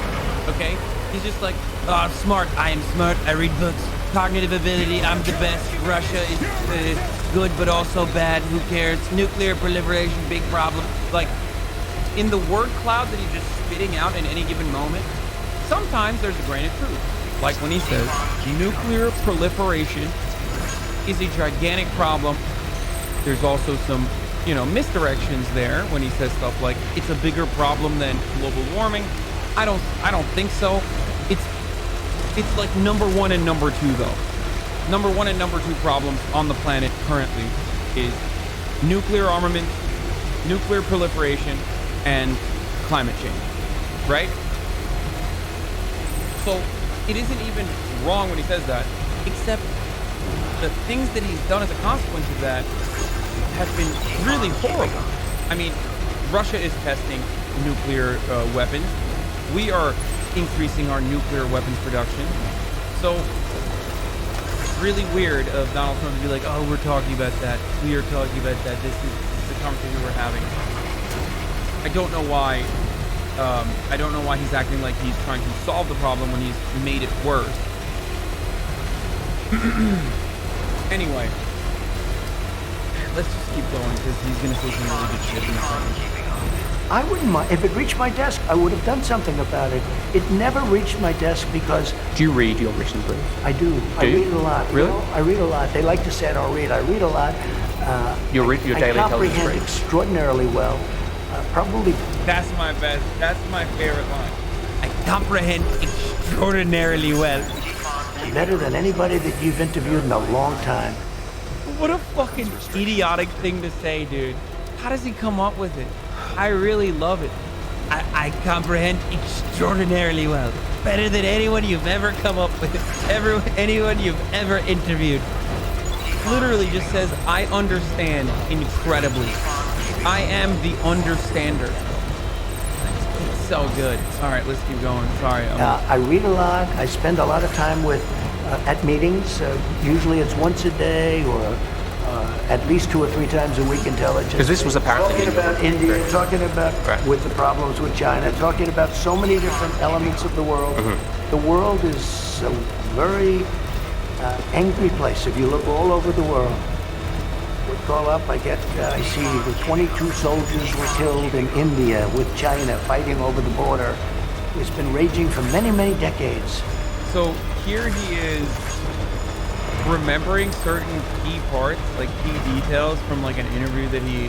okay? He's just like, oh, smart, I am smart, I read books, cognitive ability, I'm the best, Russia is good but also bad, who cares, nuclear proliferation, big problem. Like, in the word cloud that he's just spitting out in any given moment, sometimes there's a grain of truth. Like when he says, nuclear proliferation is a gigantic problem. There's also some, misdirections there when he says stuff like, it's a bigger problem than global warming. I don't think so. It's like number one and number two though. Number one and number two problems on the planet currently is nuclear armament, nuclear proliferation, and climate change, right? So it isn't even wrong when he says that, except the things that he's done as a consequence of that have been really horrible. I mean, Russia is testing nuclear weapons. We are increasing our nuclear weapons production. So it's really weird of Donald Trump to be like, oh, we're talking about that. We are talking about that. This is the conversation we're having. I don't know why. I don't know why he's acting like he's trying to solve the problem when he's made it worse. Anyway, let's just keep going because he's gonna say some really good shit in a second. I wouldn't mind. If it reached my desk, I would have done something about it. It never reached my desk because... Do you read your written brief? I do. I read a lot. Really? I read a lot. They like to say I don't read. I read a lot. Your daily I intelligence comprehend brief? extraordinarily well. Probably... That's my best. That's my favorite line. I comprehend extraordinarily well. Better than anybody that you've interviewed in a long time. What a fucking idiotic thing to say, dude. How does he come up with it? I really love it. I comprehend extraordinarily well. Better than anyone you've ever come up with. Anyone you've ever interviewed. Literally just says, I understand incredibly. I am the understander. It's so good. All right, let's keep going. Sorry. I read a lot. I spend a lot of time at meetings. Usually it's once a day or at least 2 or 3 times a week intelligence. Because this was apparently... Talking about India, talking about right. with the problems with China, talking about so many different elements of the world. Mm-hmm. The world is a very angry place if you look all over the world. We call up, I see the 22 soldiers were killed in India with China fighting over the border. It's been raging for many, many decades. So here he is remembering certain key parts, like key details from like an interview that he,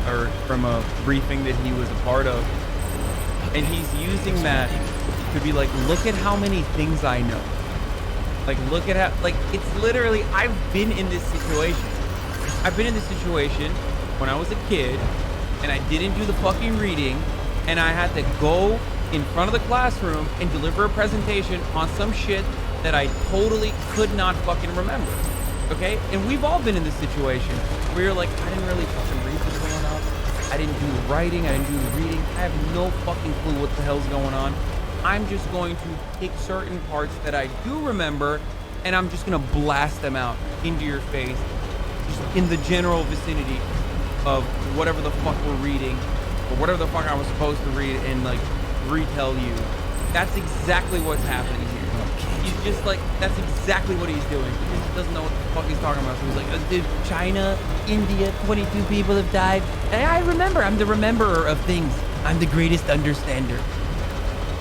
or from a briefing that he was a part of. And he's using that to be like, look at how many things I know. Like, look at how, like, it's literally, I've been in this situation. I've been in this situation when I was a kid and I didn't do the fucking reading and I had to go in front of the classroom and deliver a presentation on some shit that I totally could not fucking remember. Okay? And we've all been in this situation where you're like, I didn't really fucking read what's going on. I didn't do the writing. I didn't do the reading. I have no fucking clue what the hell's going on. I'm just going to pick certain parts that I do remember and I'm just gonna blast them out into your face, just in the general vicinity of whatever the fuck we're reading or whatever the fuck I was supposed to read and like retell you. That's exactly what's happening here. He's just like, that's exactly what he's doing. He just doesn't know what the fuck he's talking about. So he's like, dude, China, India, 22 people have died. And I remember, I'm the rememberer of things. I'm the greatest understander.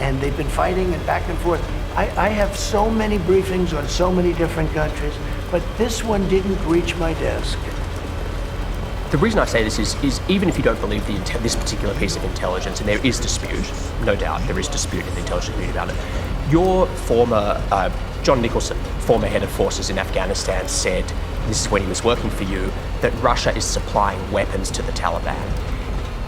And they've been fighting and back and forth. I have so many briefings on so many different countries, but this one didn't reach my desk. The reason I say this is even if you don't believe this particular piece of intelligence, and there is dispute, no doubt, there is dispute in the intelligence community about it, your former, John Nicholson, former head of forces in Afghanistan, said this is when he was working for you, that Russia is supplying weapons to the Taliban.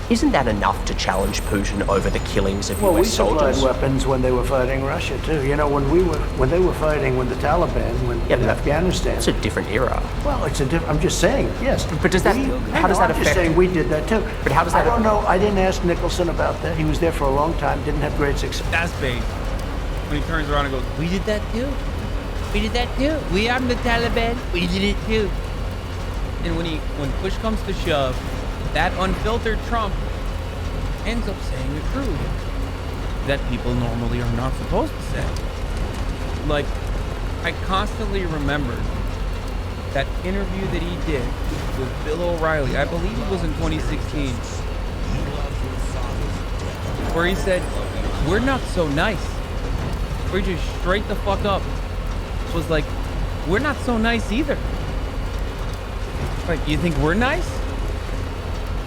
Isn't that enough to challenge Putin over the killings of Well, we US soldiers? supplied weapons when they were fighting Russia too. You know, when they were fighting with the Taliban in Afghanistan. It's a different era. Well, it's a different. I'm just saying, yes. But does that? How does that I'm affect? just saying we did that too. But how does that? I don't know. I didn't ask Nicholson about that. He was there for a long time. Didn't have great success. That's bait. When he turns around and goes, "We did that too. We did that too. We are the Taliban. We did it too." And when push comes to shove, that unfiltered Trump ends up saying the truth that people normally are not supposed to say. Like, I constantly remember that interview that he did with Bill O'Reilly. I believe it was in 2016, where he said, "We're not so nice. We're just straight the fuck up." It was like, we're not so nice either. Like, you think we're nice?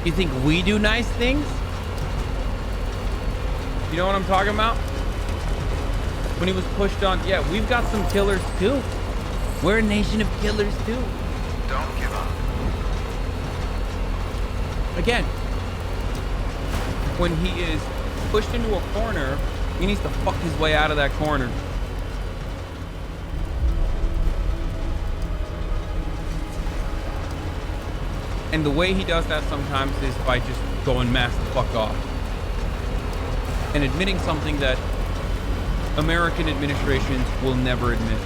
You think we do nice things? You know what I'm talking about? When he was pushed on, yeah, we've got some killers too. We're a nation of killers too. Don't give up. Again, when he is pushed into a corner, he needs to fuck his way out of that corner. And the way he does that sometimes is by just going mask the fuck off. And admitting something that American administrations will never admit.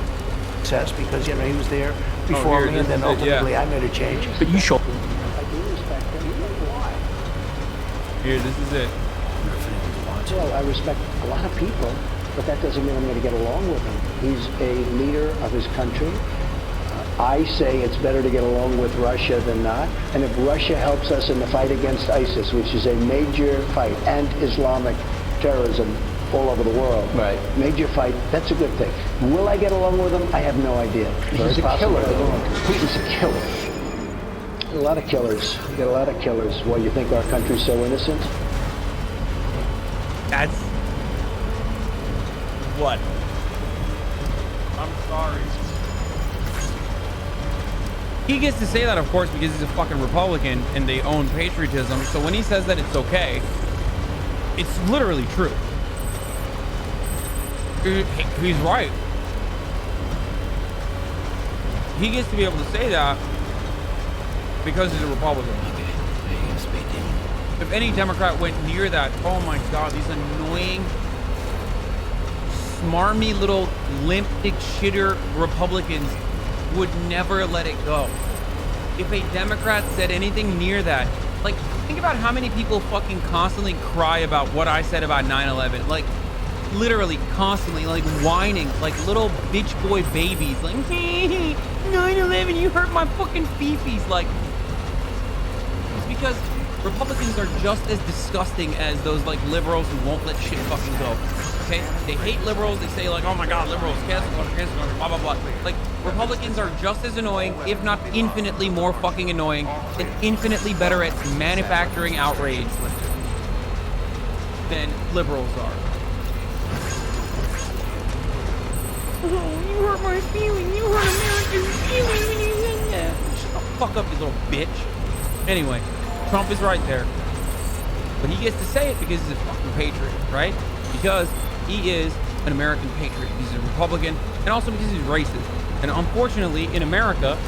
Success because, you know, he was there before me, and then ultimately I made a change. But you sure? I do respect him. Why? Here, this is it. Well, I respect a lot of people, but that doesn't mean I'm going to get along with him. He's a leader of his country. I say it's better to get along with Russia than not. And if Russia helps us in the fight against ISIS, which is a major fight, and Islamic terrorism all over the world, right? Major fight, that's a good thing. Will I get along with him? I have no idea. He's a killer. Putin's a killer. A lot of killers. We got a lot of killers. Why, you think our country's so innocent? That's... what? I'm sorry. He gets to say that, of course, because he's a fucking Republican and they own patriotism. So when he says that it's okay, it's literally true. He's right. He gets to be able to say that because he's a Republican. If any Democrat went near that, oh my God, these annoying, smarmy little limp dick shitter Republicans would never let it go. If a Democrat said anything near that, like, think about how many people fucking constantly cry about what I said about 9/11. Like, literally constantly, like, whining like little bitch boy babies, like, 9/11, you hurt my fucking fifis. Like, it's because Republicans are just as disgusting as those, like, liberals who won't let shit fucking go. Okay? They hate liberals. They say, like, oh my God, liberals, cancel culture, blah, blah, blah. Like, Republicans are just as annoying, if not infinitely more fucking annoying, and infinitely better at manufacturing outrage than liberals are. Oh, you hurt my feeling. You hurt America's feeling when you said that. Shut the fuck up, you little bitch. Anyway, Trump is right there. But he gets to say it because he's a fucking patriot, right? Because he is an American patriot. He's a Republican, and also because he's racist. And unfortunately, in America,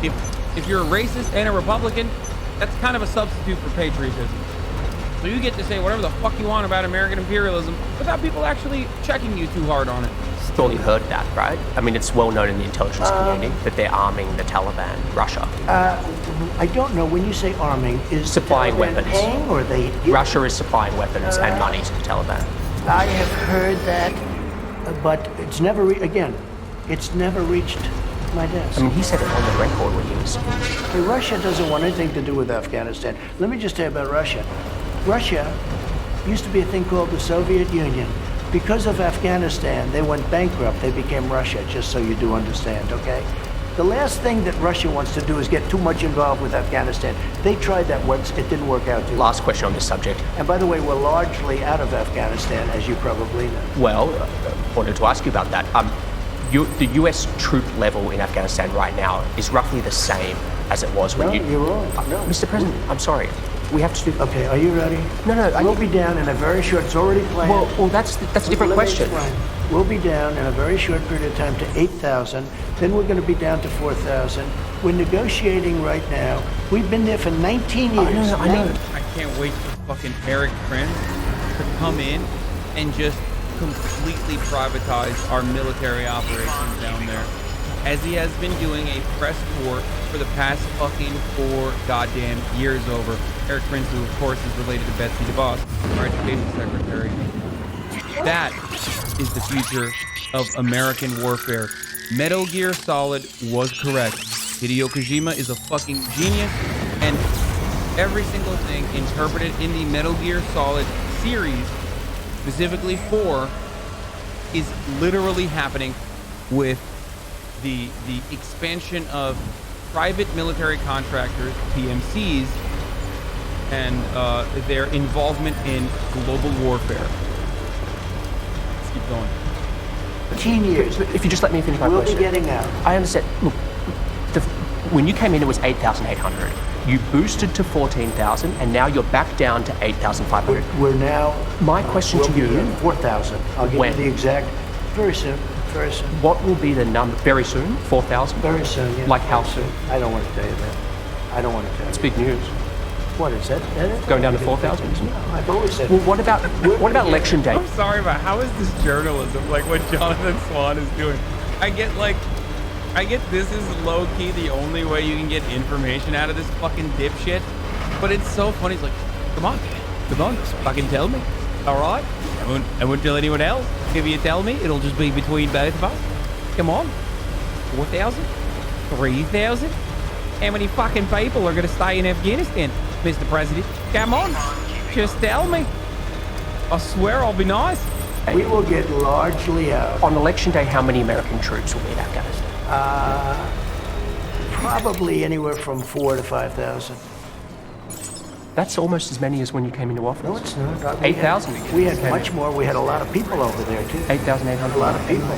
if you're a racist and a Republican, that's kind of a substitute for patriotism. So you get to say whatever the fuck you want about American imperialism without people actually checking you too hard on it. Thought you heard that, right? I mean, it's well known in the intelligence community that they're arming the Taliban, Russia. I don't know. When you say arming, is supplying weapons? Paying, or they? Russia is supplying weapons and money to the Taliban. I have heard that, but it's never. It's never reached my desk. I mean, he said it on the record when he was. Hey, Russia doesn't want anything to do with Afghanistan. Let me just tell you about Russia. Russia used to be a thing called the Soviet Union. Because of Afghanistan, they went bankrupt. They became Russia, just so you do understand, okay? The last thing that Russia wants to do is get too much involved with Afghanistan. They tried that once. It didn't work out too well. Last question on this subject. And by the way, we're largely out of Afghanistan, as you probably know. Well, wanted to ask you about that. the US troop level in Afghanistan right now is roughly the same as it was when No, you're wrong. No. Mr. President, I'm sorry. We have to do... Okay, are you ready? No, We'll be down in a very short... It's already planned. Well, that's a different Let me question. explain. We'll be down in a very short period of time to 8,000. Then we're going to be down to 4,000. We're negotiating right now. We've been there for 19 years. I know. I can't wait for fucking Eric Prince to come in and just completely privatize our military operations down there, as he has been doing a press tour for the past fucking 4 goddamn years over. Eric Prince, who of course is related to Betsy DeVos, our education secretary. That is the future of American warfare. Metal Gear Solid was correct. Hideo Kojima is a fucking genius, and every single thing interpreted in the Metal Gear Solid series, specifically 4, is literally happening with the expansion of private military contractors, PMCs, and their involvement in global warfare. Let's keep going. 15 years. If you just let me finish my We'll question. be getting out. I understand. Look, when you came in, it was 8,800. You boosted to 14,000, and now you're back down to 8,500. We're now... My question we'll to be you... at 4,000. I'll give When? you the exact... Very soon. Very soon. What will be the number? Very soon? 4,000? Very soon, yeah. Like how Very soon? I don't want to tell you that. I don't want to tell It's you. big news. What is that? Going down to 4,000? No, I've always said... Well, what about election day? I'm sorry, but how is this journalism like what Jonathan Swan is doing? I get this is low-key the only way you can get information out of this fucking dipshit, but it's so funny. It's like, come on, fucking tell me. All right, I won't tell anyone else. If you tell me, it'll just be between both of us. Come on, 4,000, 3,000. How many fucking people are gonna stay in Afghanistan, Mr. President? Come on, just tell me. I swear I'll be nice. We will get largely out. On election day, how many American troops will be in Afghanistan? Probably anywhere from 4,000 to 5,000. That's almost as many as when you came into office. No, it's not. 8,000. We had much more. We had a lot of people over there, too. 8,800. A lot of people.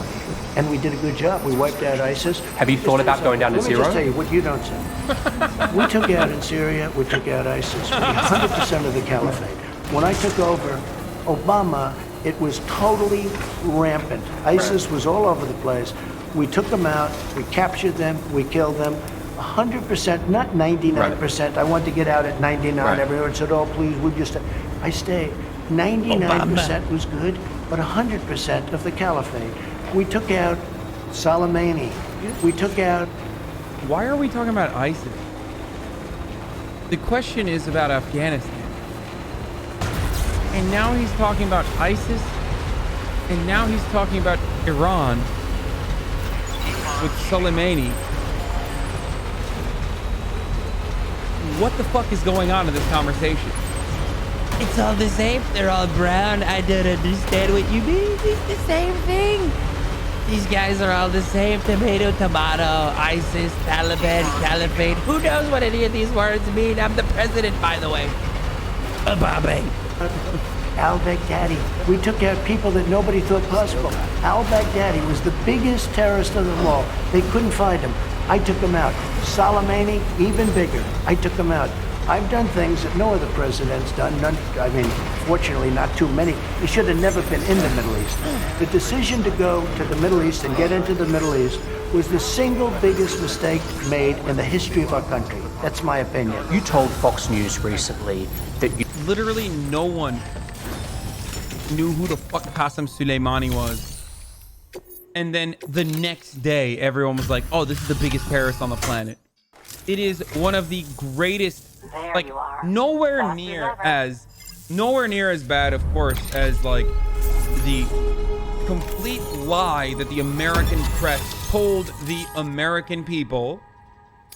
And we did a good job. We wiped out ISIS. Have you thought about going down to zero? Let me just tell you what you don't say. We took out in Syria, we took out ISIS. We 100% of the caliphate. When I took over, Obama, it was totally rampant. ISIS was all over the place. We took them out, we captured them, we killed them. 100%, not 99%. I wanted to get out at 99. Everyone said, oh, please, we just... I stayed. 99% was good, but 100% of the caliphate. We took out Soleimani. We took out... Why are we talking about ISIS? The question is about Afghanistan. And now he's talking about ISIS. And now he's talking about Iran with Soleimani. What the fuck is going on in this conversation? It's all the same. They're all brown. I don't understand what you mean. It's the same thing. These guys are all the same. Tomato, ISIS, Taliban, Caliphate. Who knows what any of these words mean? I'm the president, by the way. Obama. Al-Baghdadi. We took out people that nobody thought possible. Al-Baghdadi was the biggest terrorist of them all. They couldn't find him. I took him out. Soleimani, even bigger. I took him out. I've done things that no other president's done. None, I mean, fortunately, not too many. They should have never been in the Middle East. The decision to go to the Middle East and get into the Middle East was the single biggest mistake made in the history of our country. That's my opinion. You told Fox News recently that you... Literally no one knew who the fuck Qasem Soleimani was. And then the next day, everyone was like, oh, this is the biggest terrorist on the planet. It is one of the greatest, like, nowhere near as bad, of course, as, like, the complete lie that the American press told the American people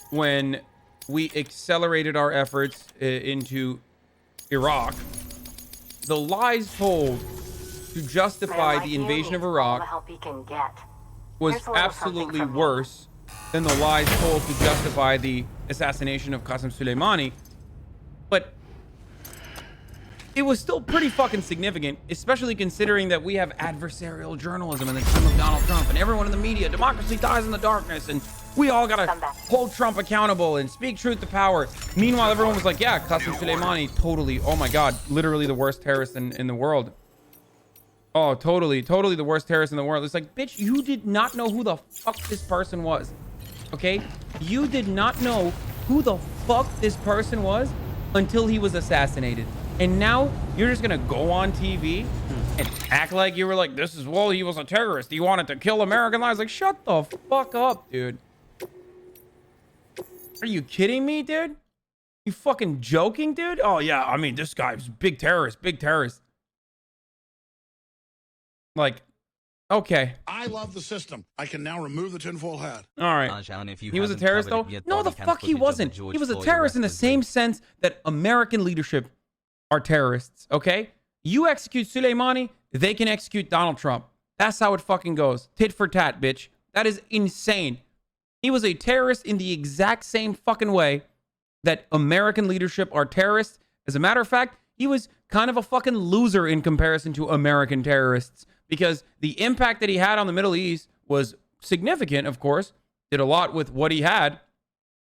when we accelerated our efforts into Iraq. The lies told to justify the invasion of Iraq was absolutely worse than the lies told to justify the assassination of Qasem Soleimani. But it was still pretty fucking significant, especially considering that we have adversarial journalism in the time of Donald Trump and everyone in the media. Democracy dies in the darkness, and we all gotta hold Trump accountable and speak truth to power. Meanwhile, everyone was like, yeah, Qasem Soleimani, totally, oh my God, literally the worst terrorist in the world. Oh, totally the worst terrorist in the world. It's like, bitch, you did not know who the fuck this person was, okay? You did not know who the fuck this person was until he was assassinated. And now you're just gonna go on TV and act like you were like, this is, well, he was a terrorist. He wanted to kill American lives. Like, shut the fuck up, dude. Are you kidding me, dude? You fucking joking, dude? Oh, yeah, I mean, this guy's big terrorist, big terrorist. Like, okay. I love the system. I can now remove the tinfoil hat. All right. He was a terrorist, though? No, the fuck he wasn't. He was a terrorist in the same sense that American leadership are terrorists, okay? You execute Soleimani, they can execute Donald Trump. That's how it fucking goes. Tit for tat, bitch. That is insane. He was a terrorist in the exact same fucking way that American leadership are terrorists. As a matter of fact, he was kind of a fucking loser in comparison to American terrorists, because the impact that he had on the Middle East was significant, of course, did a lot with what he had,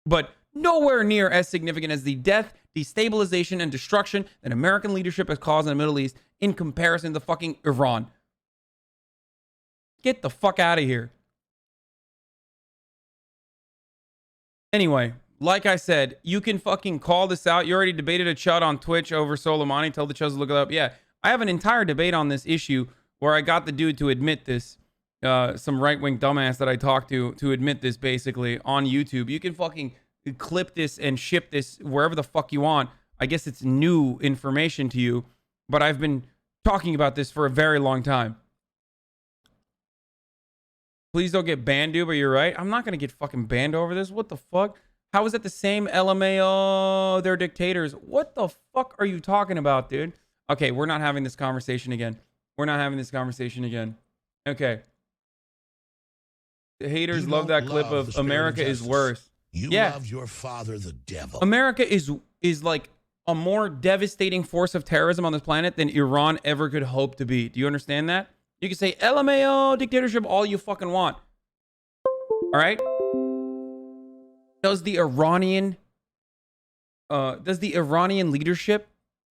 but nowhere near as significant as the death, destabilization, and destruction that American leadership has caused in the Middle East in comparison to fucking Iran. Get the fuck out of here. Anyway, like I said, you can fucking call this out. You already debated a chud on Twitch over Soleimani. Tell the chuds to look it up. Yeah, I have an entire debate on this issue where I got the dude to admit this. Some right-wing dumbass that I talked to admit this, basically, on YouTube. You can fucking clip this and ship this wherever the fuck you want. I guess it's new information to you, but I've been talking about this for a very long time. Please don't get banned, dude, but you're right. I'm not going to get fucking banned over this. What the fuck? How is that the same LMAO? They're dictators. What the fuck are you talking about, dude? Okay, we're not having this conversation again. We're not having this conversation again. Okay. The haters love that clip of America is worse. You love your father, the devil. America is like a more devastating force of terrorism on this planet than Iran ever could hope to be. Do you understand that? You can say LMAO, dictatorship, all you fucking want. All right? Does the Iranian leadership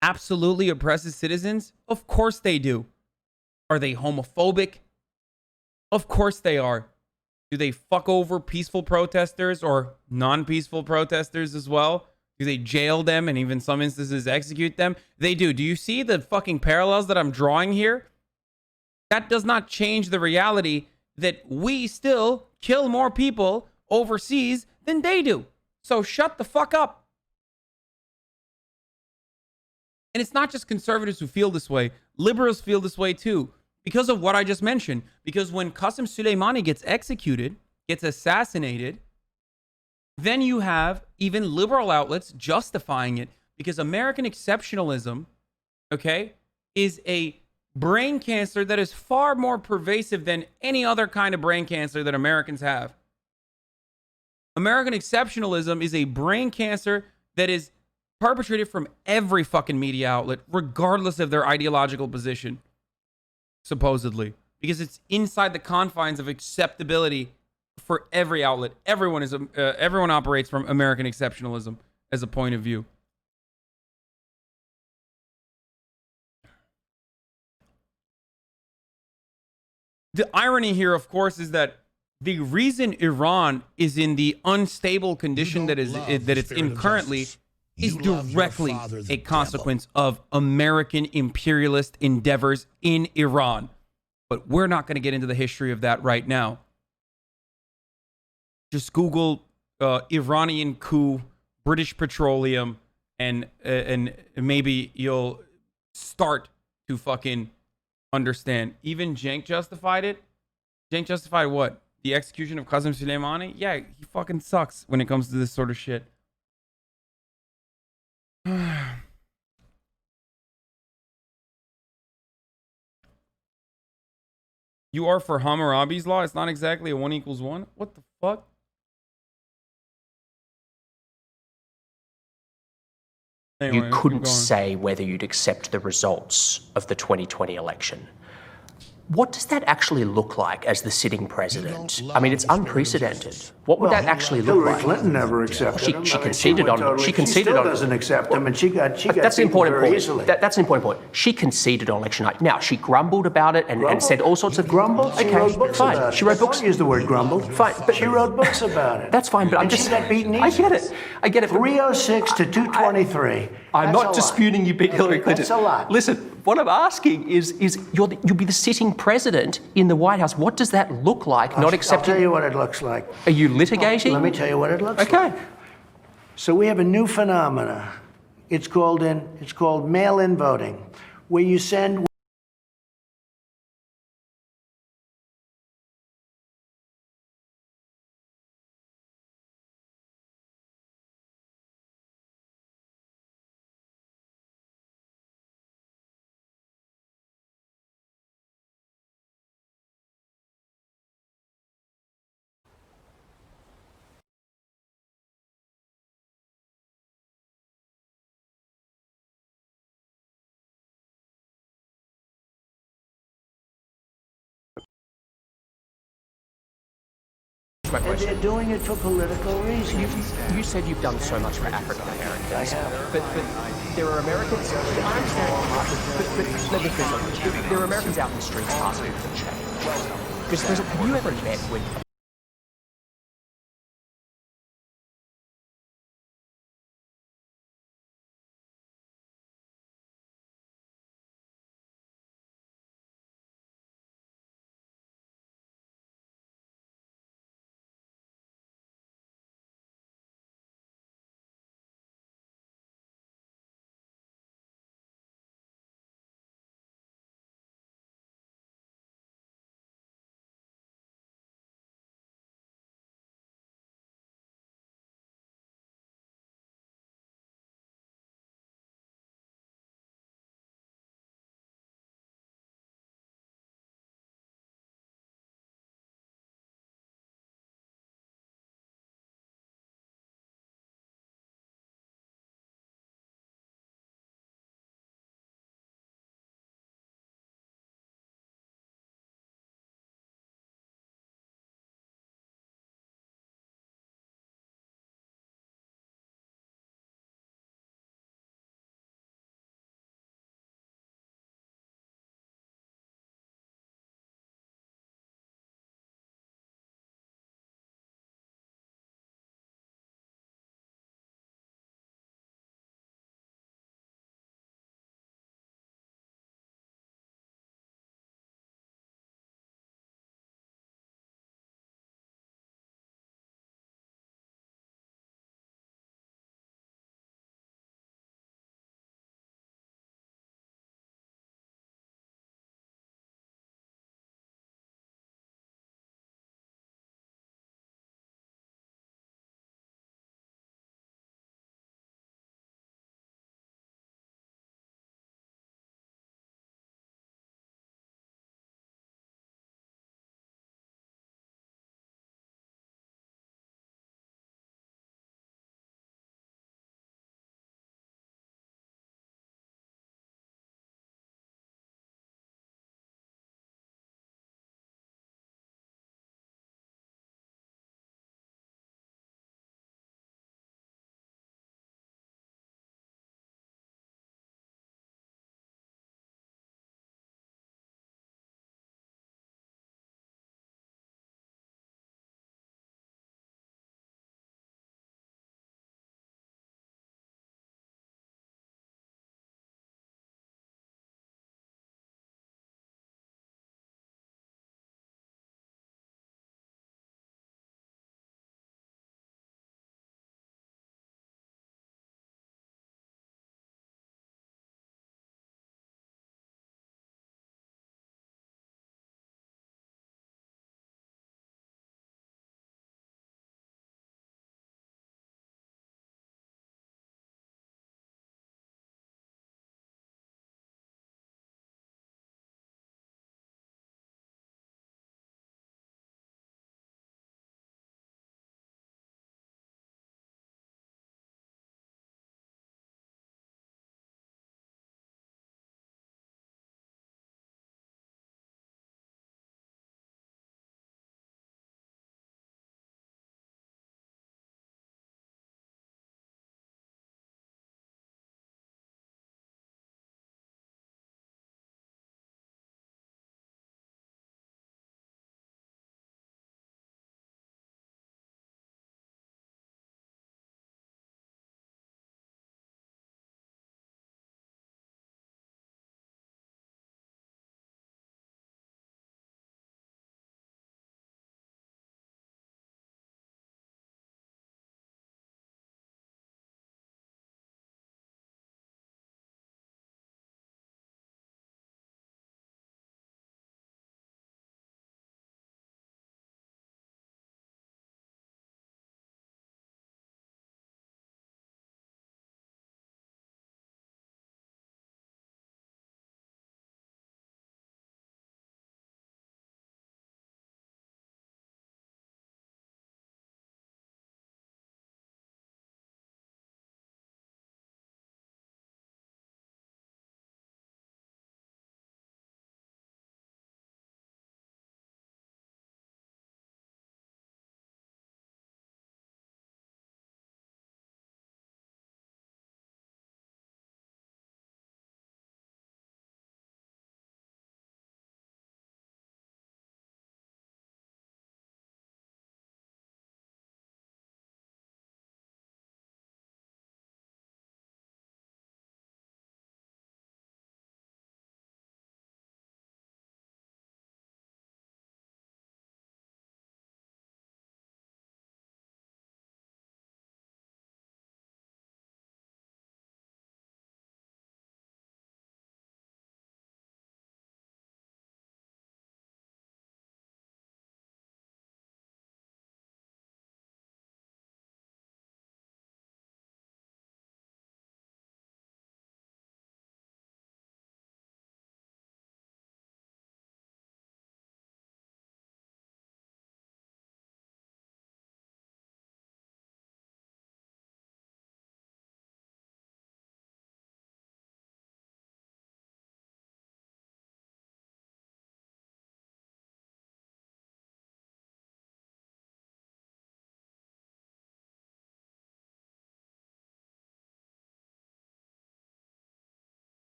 absolutely oppress its citizens? Of course they do. Are they homophobic? Of course they are. Do they fuck over peaceful protesters or non-peaceful protesters as well? Do they jail them and even some instances execute them? They do. Do you see the fucking parallels that I'm drawing here? That does not change the reality that we still kill more people overseas than they do. So shut the fuck up. And it's not just conservatives who feel this way. Liberals feel this way too. Because of what I just mentioned. Because when Qasem Soleimani gets executed, gets assassinated, then you have even liberal outlets justifying it. Because American exceptionalism, okay, is a brain cancer that is far more pervasive than any other kind of brain cancer that Americans have. American exceptionalism is a brain cancer that is perpetrated from every fucking media outlet, regardless of their ideological position. Supposedly, because it's inside the confines of acceptability for every outlet. Everyone operates from American exceptionalism as a point of view. The irony here, of course, is that the reason Iran is in the unstable condition that it's in currently is directly a consequence of American imperialist endeavors in Iran. But we're not going to get into the history of that right now. Just Google Iranian coup, British petroleum, and maybe you'll start to fucking understand. Even Cenk justified it. Cenk justified what? The execution of Qasem Soleimani? Yeah, he fucking sucks when it comes to this sort of shit. You are for Hammurabi's law? It's not exactly a 1 = 1? What the fuck? Anyway, you let's keep couldn't going. say whether you'd accept the results of the 2020 election. What does that actually look like as the sitting president? I mean, it's unprecedented. What would that actually look Hillary like? Clinton never accepted him. She I mean, conceded went on. totally- She conceded still on. doesn't accept him, and she got That's the beaten important very point. easily. That's the important point. She conceded on election night. Now she grumbled about it and said all sorts of grumbled. She Okay, wrote books fine. about it. She wrote Don't books. use the word grumbled. Fine, but she wrote books about it. That's fine, but I'm And just. she got beaten I easily. get it. I get it. 306 to 223. I'm That's not a lot. disputing you beat Hillary Clinton. That's a lot. Listen, what I'm asking is you'll be the sitting president in the White House. What does that look like? Not I'll accepting. tell you what it looks like. Are you litigating? Let me tell you what it looks like. Okay. So we have a new phenomena. It's called mail-in voting, where you send. And they're doing it for political reasons. You said you've done so much for African Americans. I have. But there are Americans. I understand. But let me finish. There are Americans out in the streets asking for change. Because have you ever met with